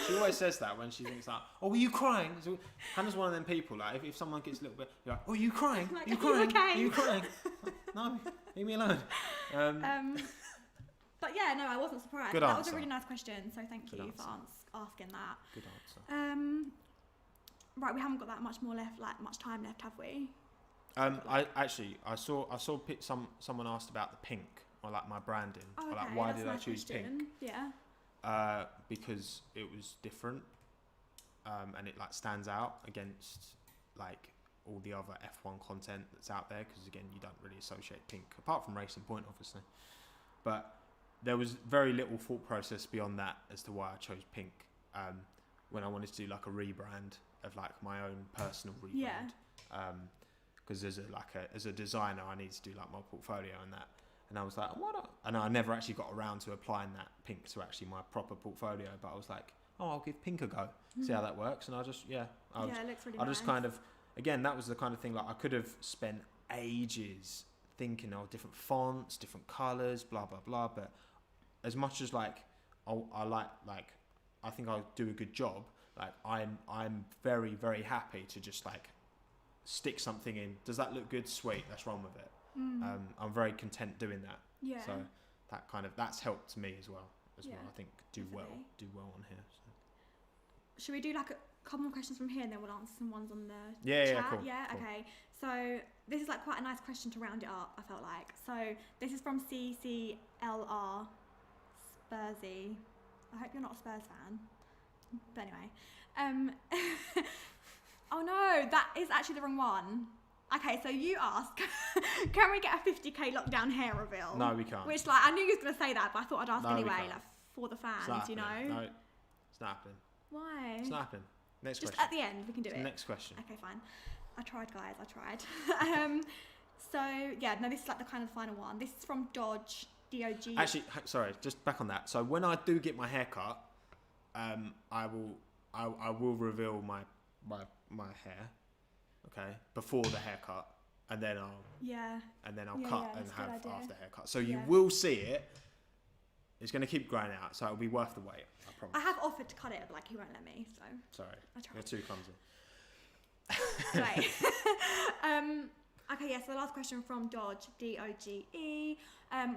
She always says that when she thinks like, oh, were you crying? So Hannah's one of them people, like if someone gets a little bit, you're like, oh, are you crying? Like, are you crying? okay? Are you crying? No, leave me alone. But yeah, no, I wasn't surprised. Good That answer. was a really nice question, so thank you for asking that. Good answer. Right, we haven't got that much more left, like much time left, have we? I saw someone asked about the pink, or like my branding, Oh, or okay, like why that's did a I nice choose question. pink? Yeah. Because it was different, and it like stands out against like all the other F1 content that's out there, because again you don't really associate pink apart from Racing Point obviously, but there was very little thought process beyond that as to why I chose pink when I wanted to do like a rebrand of like my own personal rebrand. Because as a designer I need to do like my portfolio and that, and I was like, what not? And I never actually got around to applying that pink to actually my proper portfolio, but I was like, oh, I'll give pink a go, see how that works. And I just it looks really nice. Just kind of, again, that was the kind of thing, like I could have spent ages thinking of different fonts, different colours, blah blah blah, but as much as like I think I'll do a good job, like I'm very very happy to just like stick something in. Does that look good? Sweet, let's run with it. I'm very content doing that. Yeah. So that's helped me as well. I think do definitely. well on here. So. Should we do like a couple more questions from here, and then we'll answer some ones on the chat? Yeah, cool. Okay. So this is like quite a nice question to round it up, I felt like. So this is from CCLR Spursy. I hope you're not a Spurs fan. But anyway. Oh no, that is actually the wrong one. Okay, so you ask, can we get a 50k lockdown hair reveal? No, we can't. Which, like, I knew you was going to say that, but I thought I'd ask No, we anyway, can't. like, for the fans, you know? No, it's not happening. Why? It's not happening. Next Just question. at the end, we can do it. Next question. Okay, fine. I tried, guys, I tried. So, yeah, no, this is like the kind of final one. This is from Dodge, D-O-G. Actually, sorry, just back on that. So when I do get my hair cut, I will reveal my hair, okay, before the haircut, and then I'll cut and have after haircut. So you will see it. It's going to keep growing out, so it'll be worth the wait. I promise. I have offered to cut it, but like he won't let me. So sorry, I tried. you're too clumsy. Right. Okay, so the last question from Dodge, D-O-G-E.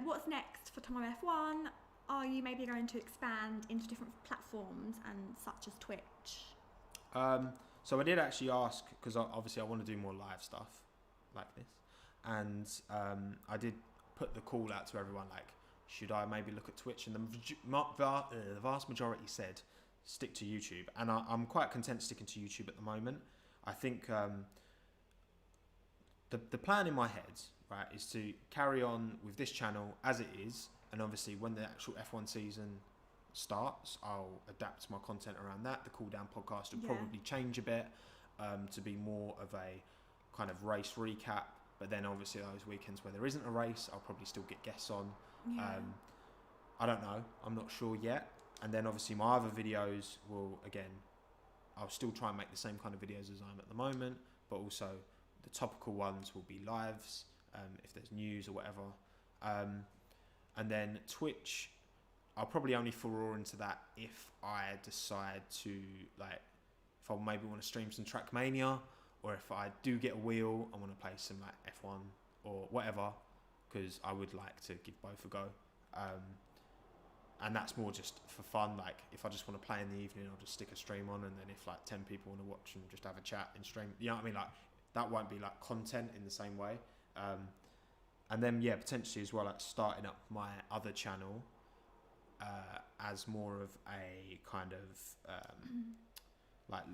What's next for Tommo F1? are you maybe going to expand into different platforms and such as Twitch? So I did actually ask, because obviously I want to do more live stuff like this, and I did put the call out to everyone, like, should I maybe look at Twitch? And the vast majority said stick to YouTube, and I'm quite content sticking to YouTube at the moment. I think the plan in my head, right, is to carry on with this channel as it is, and obviously when the actual F1 season starts, I'll adapt my content around that. The Cool Down podcast will probably change a bit to be more of a kind of race recap, but then obviously those weekends where there isn't a race, I'll probably still get guests on. I don't know, I'm not sure yet. And then obviously my other videos will, again, I'll still try and make the same kind of videos as I'm at the moment, but also the topical ones will be lives, if there's news or whatever. And then Twitch, I'll probably only furrow into that if I decide to, like, if I maybe want to stream some Trackmania, or if I do get a wheel, I want to play some like F1 or whatever, because I would like to give both a go. And that's more just for fun. Like, if I just want to play in the evening, I'll just stick a stream on, and then if like 10 people want to watch and just have a chat in stream, you know what I mean? Like, that won't be like content in the same way. And then potentially as well, like starting up my other channel as more of a kind of like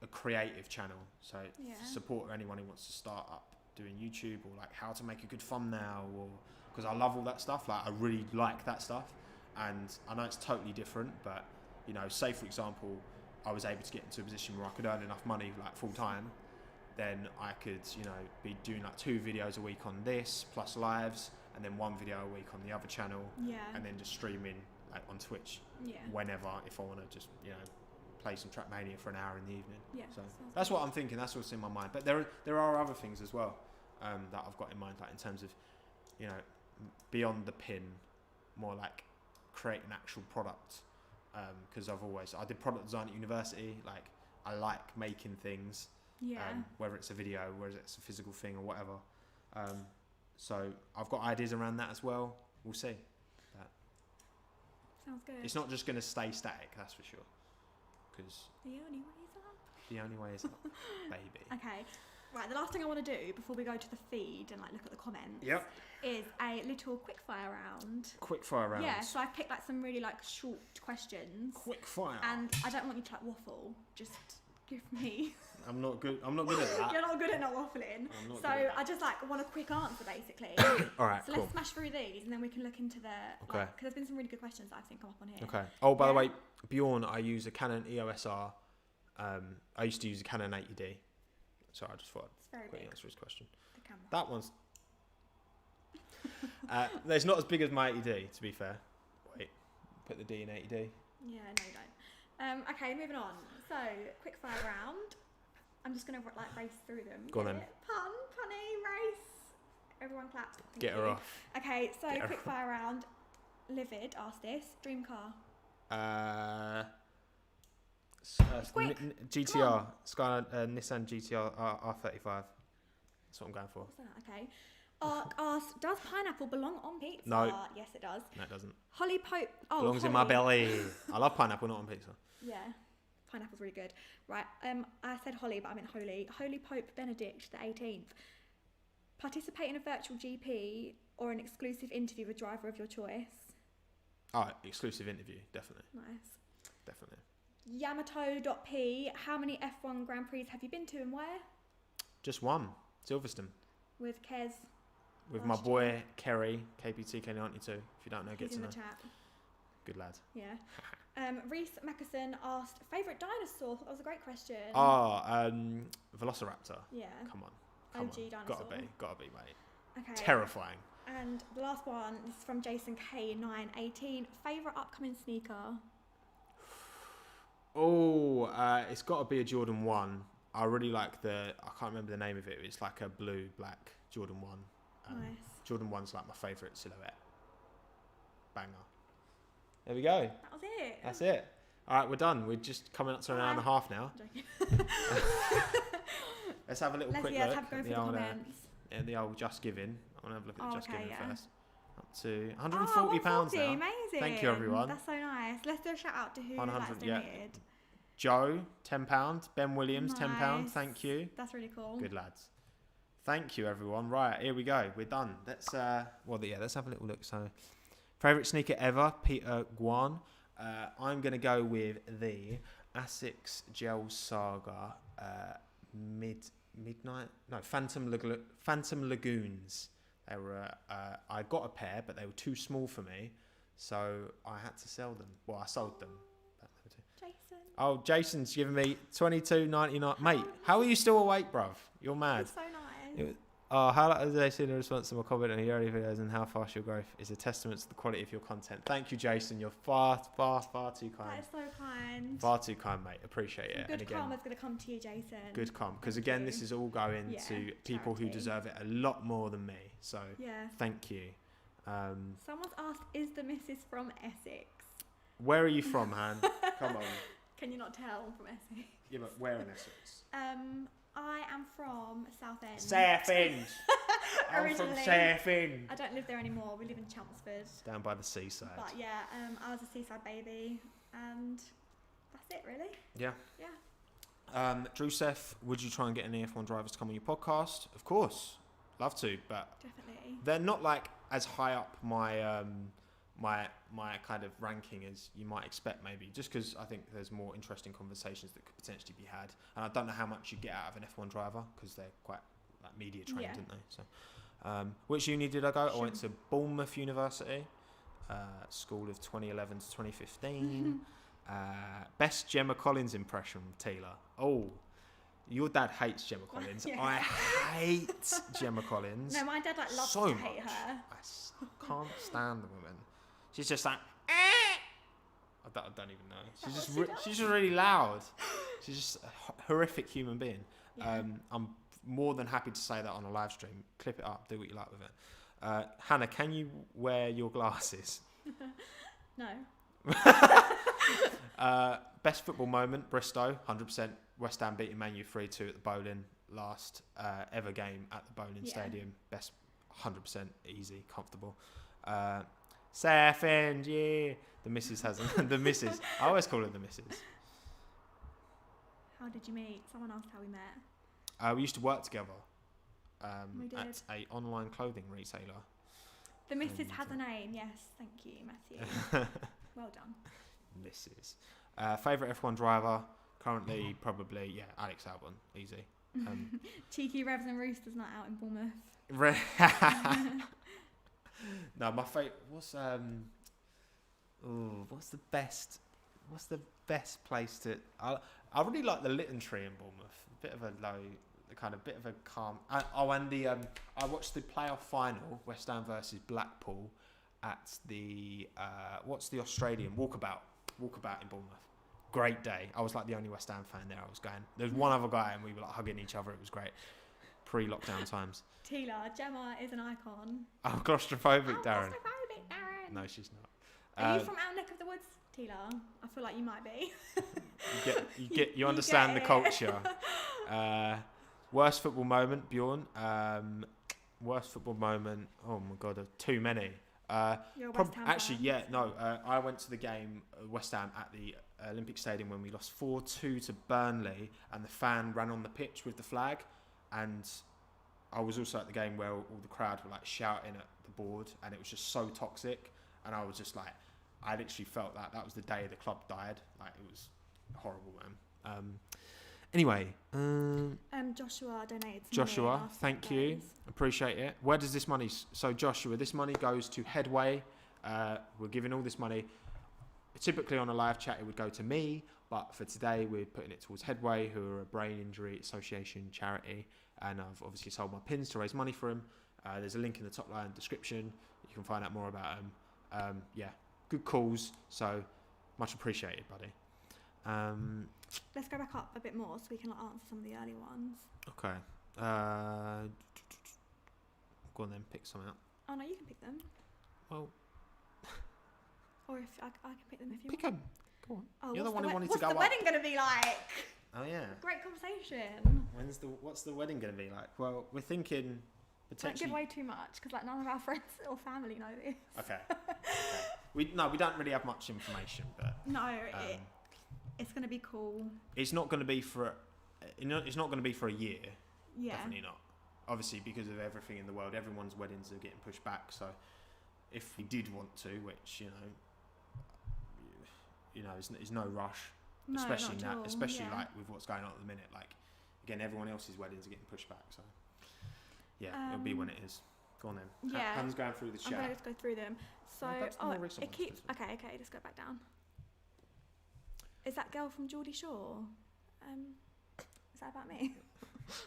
a creative channel. So support anyone who wants to start up doing YouTube, or like how to make a good thumbnail, or because I love all that stuff. Like, I really like that stuff, and I know it's totally different, but you know, say for example, I was able to get into a position where I could earn enough money like full time, then I could, you know, be doing like 2 videos a week on this plus lives, and then 1 video a week on the other channel, and then just streaming like on Twitch whenever, if I want to just, you know, play some Trackmania for an hour in the evening. So that's what I'm thinking. That's what's in my mind. But there are other things as well that I've got in mind, like in terms of, you know, beyond the pin, more like create an actual product. Because I did product design at university. Like, I like making things. Whether it's a video, whether it's a physical thing or whatever. So I've got ideas around that as well. We'll see. But sounds good. it's not just going to stay static, that's for sure. Because the only way is up. The only way is up, baby. Okay. Right, the last thing I want to do before we go to the feed and like look at the comments is a little quickfire round. Quickfire round. Yeah, so I've picked like some really like short questions. Quickfire. And I don't want you to like waffle. Just give me. I'm not good at that. You're not good at not waffling. So I just like want a quick answer basically. All right, so let's smash through these and then we can look into the. Okay. Because there's been some really good questions that I think come up on here. Okay. Oh, by the way, Bjorn, I use a Canon EOS R. I used to use a Canon 80D. Sorry, I just thought I'd quickly answer his question. The camera. That one's. It's not as big as my 80D, to be fair. Wait, put the D in 80D. Yeah, no, you don't. Okay, moving on. So, quick fire round. I'm just going to like race through them. Go on then. Punny, race. Everyone clap. Get her off. Okay, so quick fire round. Livid asked this. Dream car. GTR. Nissan GTR R35. That's what I'm going for. What's that? Okay. Ark asked, does pineapple belong on pizza? No. Yes, it does. No, it doesn't. Holly Pope. Oh, belongs in my belly. I love pineapple, not on pizza. Yeah. Pineapple's really good. Right. I said Holly, but I meant Holy. Holy Pope Benedict the 18th. Participate in a virtual GP or an exclusive interview with driver of your choice. Oh, exclusive interview, definitely. Nice. Definitely. Yamato.p. How many F1 Grand Prix have you been to and where? Just one. Silverstone. With Kez. With my boy Kerry, KPTK92. If you don't know, get to know. He's in the chat. Good lad. Yeah. Reese Mackerson asked, favourite dinosaur? That was a great question. Velociraptor. Yeah. Come on. OG dinosaur. Gotta be, mate. Okay. Terrifying. And the last one, this is from Jason K918. Favourite upcoming sneaker? Oh, it's got to be a Jordan 1. I really like I can't remember the name of it. It's like a blue, black Jordan 1. Nice. Jordan 1's like my favourite silhouette. Banger. There we go. That was it. That's it. All right, we're done. We're just coming up to an hour and a half now. Let's have a little quick look go through the comments. The old Just Giving. I want to have a look at Just Giving first. Up to £140 £140, now. amazing. Thank you, everyone. That's so nice. Let's do a shout out to who 100, that's yeah. donated. Joe, £10. Ben Williams, £10. Nice. Thank you. That's really cool. Good lads. Thank you, everyone. Right, here we go. We're done. Let's let's have a little look. So, favorite sneaker ever, Peter Guan. I'm gonna go with the Asics Gel Saga Phantom Lagoons. They were. I got a pair, but they were too small for me, so I had to sell them. Well, I sold them. Jason. Oh, Jason's giving me $22.99. Mate, how are you still awake, bruv? You're mad. That's so nice. How have they seen a response to my comment on your early videos and how fast your growth is a testament to the quality of your content? Thank you, Jason. You're far too kind. That is so kind. Far too kind, mate. Appreciate it. Good karma's going to come to you, Jason. Good karma. Because again, this is all going to people who deserve it a lot more than me. So thank you. Someone's asked, is the missus from Essex? Where are you from, Han? Come on. Can you not tell I'm from Essex? Yeah, but where in Essex? I am from Southend. Southend. I'm from Southend. I don't live there anymore. We live in Chelmsford. Down by the seaside. But yeah, I was a seaside baby, and that's it, really. Yeah. Yeah. Drew Seth, would you try and get any F1 drivers to come on your podcast? Of course, love to, but definitely they're not like as high up my my kind of ranking as you might expect, maybe, just because I think there's more interesting conversations that could potentially be had, and I don't know how much you get out of an F1 driver because they're quite like media trained, aren't they? So, which uni did I go? I went to Bournemouth University, school of 2011 to 2015. Best Gemma Collins impression, Taylor. Oh, your dad hates Gemma Collins. Yeah. I hate Gemma Collins. No, my dad loves so to hate much. her. I can't stand the woman. She's just like, I don't even know. She's just really loud. She's just a horrific human being. Yeah. I'm more than happy to say that on a live stream. Clip it up, do what you like with it. Hannah, can you wear your glasses? No. Best football moment, Bristow, 100%. West Ham beating Man U 3-2 at the Bowling. Last ever game at the Bowling Stadium. Best, 100% easy, comfortable. Southend, yeah. The missus hasn't. The missus. I always call her the missus. How did you meet? Someone asked how we met. We used to work together We did. at a online clothing retailer. The missus has a name. Yes, thank you, Matthew. Well done. Missus. Favourite F1 driver? Currently, probably, Alex Albon. Easy. Cheeky Revs and Roosters not out in Bournemouth. No, my favourite. What's the best place to? I really like the Lytton Tree in Bournemouth. A bit of a low, bit of a calm. And the I watched the playoff final, West Ham versus Blackpool, at the what's the Australian Walkabout in Bournemouth. Great day. I was like the only West Ham fan there. I was going. There was one other guy, and we were like hugging each other. It was great. Pre-lockdown times. Tila, Gemma is an icon. I'm claustrophobic, Darren. Claustrophobic, Darren. No, she's not. Are you from our neck of the woods, Tila? I feel like you might be. You understand the culture. Worst football moment, Bjorn. Worst football moment. Oh my God, too many. You're a West Ham fan. I went to the game West Ham at the Olympic Stadium when we lost 4-2 to Burnley, and the fan ran on the pitch with the flag, and I was also at the game where all the crowd were like shouting at the board, and it was just so toxic, and I was just like, I literally felt that was the day the club died. Like, it was horrible, man. Anyway, Joshua donates. Joshua, thank you, appreciate it. Where does this money? So Joshua, this money goes to Headway. We're giving all this money. Typically on a live chat, it would go to me, but for today, we're putting it towards Headway, who are a brain injury association charity, and I've obviously sold my pins to raise money for them. There's a link in the top line description. You can find out more about them. Good calls, so much appreciated, buddy. Let's go back up a bit more so we can answer some of the early ones. Okay. Go on then, pick some out. Oh no, you can pick them. Well, or if I can pick them if you pick want. them. Go on. Oh, You're the one who wanted to go What's the wedding going to be like? Oh yeah. Great conversation. What's the wedding going to be like? Well, we're thinking Don't give away too much, because like none of our friends or family know this. Okay. We don't really have much information, but no, it's gonna be cool. It's not going to be for it's not going to be for a year. Yeah. Definitely not. Obviously, because of everything in the world, everyone's weddings are getting pushed back. So, if we did want to, which is no rush, no, especially not at all. Like with what's going on at the minute. Like again, everyone else's weddings are getting pushed back. So, yeah, it'll be when it is. Go on then. Yeah. Han's going through the chat. I'm going to just go through them. So, it keeps. Okay, let's go back down. Is that girl from Geordie Shore? Is that about me?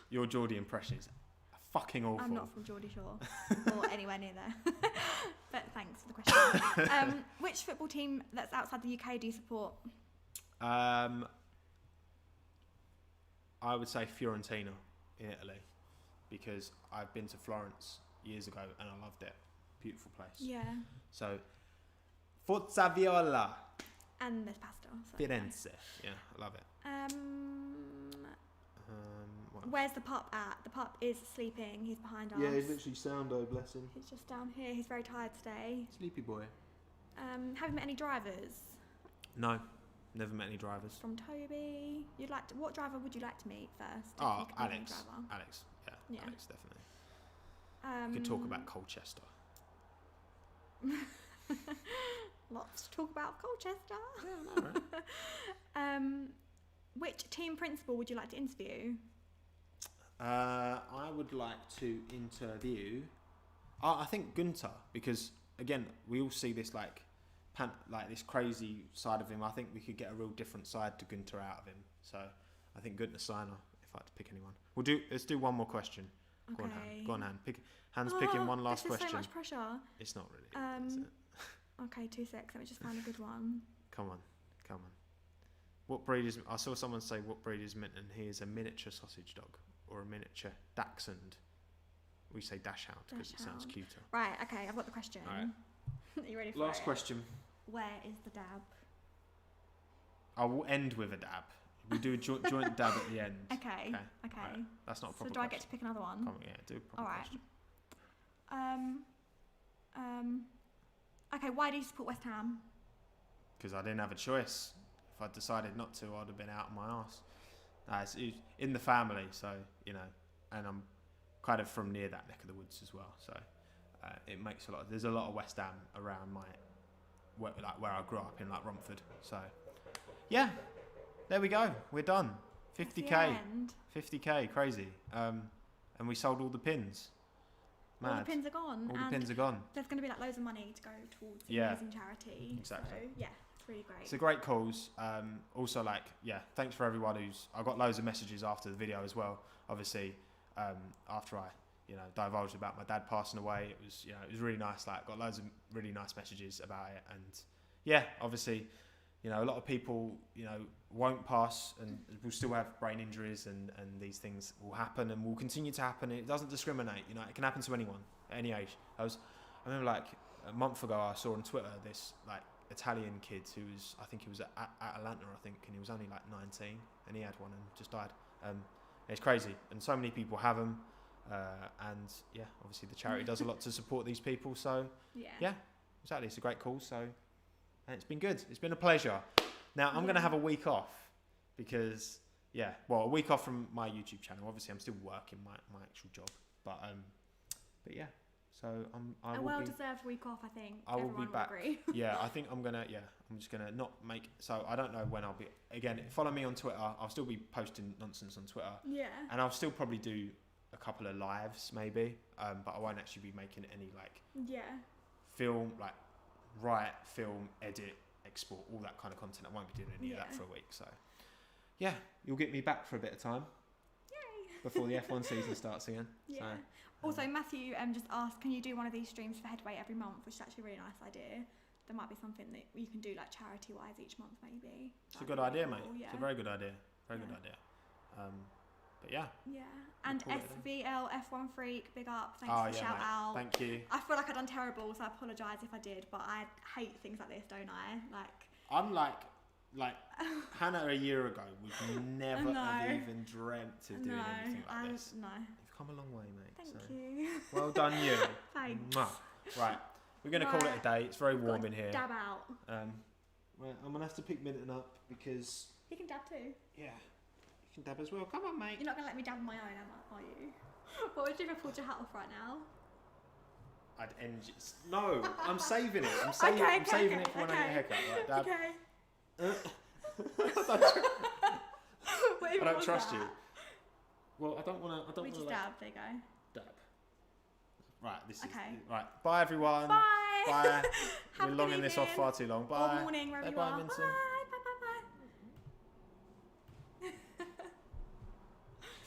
Your Geordie impression is fucking awful. I'm not from Geordie Shore or anywhere near there. But thanks for the question. Which football team that's outside the UK do you support? I would say Fiorentina in Italy, because I've been to Florence years ago and I loved it. Beautiful place. Yeah. So, Forza Viola. And there's pasta. So Firenze. Yeah, I love it. Where's the pup at? The pup is sleeping. He's behind us. Yeah, he's literally soundo, bless him. He's just down here. He's very tired today. Sleepy boy. Have you met any drivers? No, never met any drivers. From Toby. What driver would you like to meet first? Alex. Alex. Yeah, Alex, definitely. We could talk about Colchester. Lots to talk about Colchester. Yeah, no, right. Which team principal would you like to interview? I would like to interview. I think Gunter, because again, we all see this like this crazy side of him. I think we could get a real different side to Gunter out of him. So I think Gunter Steiner, if I had to pick anyone. Let's do one more question. Okay. Go on, Han. Han's picking one last question. There's so much pressure. It's not really. Is it? Okay, 2 seconds. Let me just find a good one. Come on. What breed is? I saw someone say what breed is Minton. He is a miniature sausage dog or a miniature dachshund. We say dachshund because it sounds cuter. Right. Okay. I've got the question. All right. Are you ready for Last question. Where is the dab? I will end with a dab. We do a joint dab at the end. Okay. Right. That's not a problem. So do I get to pick another one? Yeah, do a proper question. Okay. Why do you support West Ham? Because I didn't have a choice. If I'd decided not to, I'd have been out of my arse. It's in the family, so and I'm kind of from near that neck of the woods as well. So it makes a lot. There's a lot of West Ham around where I grew up in, like Romford. So yeah, there we go. We're done. 50k. 50k, crazy. And we sold all the pins. Mad. All the pins are gone. All the pins are gone. There's going to be like loads of money to go towards the amazing charity. Exactly. So yeah, it's really great. It's a great cause. Also, thanks for everyone I got loads of messages after the video as well. Obviously, after I, divulged about my dad passing away, it was really nice. Like, got loads of really nice messages about it, and yeah, obviously, a lot of people, won't pass and will still have brain injuries, and these things will happen and will continue to happen. It doesn't discriminate. It can happen to anyone at any age. I remember like a month ago, I saw on Twitter this like Italian kid who was, I think he was at Atlanta, and he was only like 19, and he had one and just died. It's crazy, and so many people have them. And yeah, obviously the charity does a lot to support these people. So yeah, exactly. It's a great cause. So, and it's been good. It's been a pleasure. Now I'm going to have a week off because a week off from my YouTube channel. Obviously, I'm still working my actual job, but yeah. So a well-deserved week off, I think. I will be back. Agree. Yeah, I think I'm just gonna not make. So I don't know when I'll be. Again, follow me on Twitter. I'll still be posting nonsense on Twitter. Yeah. And I'll still probably do a couple of lives maybe, but I won't actually be making any film, film, edit, export, all that kind of content. I won't be doing any of that for a week. So yeah, you'll get me back for a bit of time. Yay! Before the F1 season starts again. Yeah. So, also, Matthew just asked, can you do one of these streams for Headway every month, which is actually a really nice idea. There might be something that you can do like charity-wise each month maybe. It's a good idea, mate. Yeah. It's a very good idea. Very good idea. But yeah. Yeah. And SVL F1 Freak, big up. Thanks for the shout out. Thank you. I feel like I've done terrible, so I apologise if I did, but I hate things like this, don't I? I'm like like Hannah a year ago would never have even dreamt of doing anything like this. No. You've come a long way, mate. Thank you. Well done, you. Thanks. Mwah. Right, we're going to call it a day. It's very warm in here. Dab out. Right, I'm going to have to pick Minton up because... You can dab too. Yeah, you can dab as well. Come on, mate. You're not going to let me dab on my own, are you? What would you do if I pulled your hat off right now? I'd end you. No, I'm saving it. I'm saving it for when I get a haircut. Right, dab. Okay. I don't trust you. Well, I don't want to. We just dab. There you go. Dab. Right. This is right. Bye, everyone. Bye. Bye. We're longing this off far too long. Bye. Or morning, wherever you Bye, are. Vincent. Bye.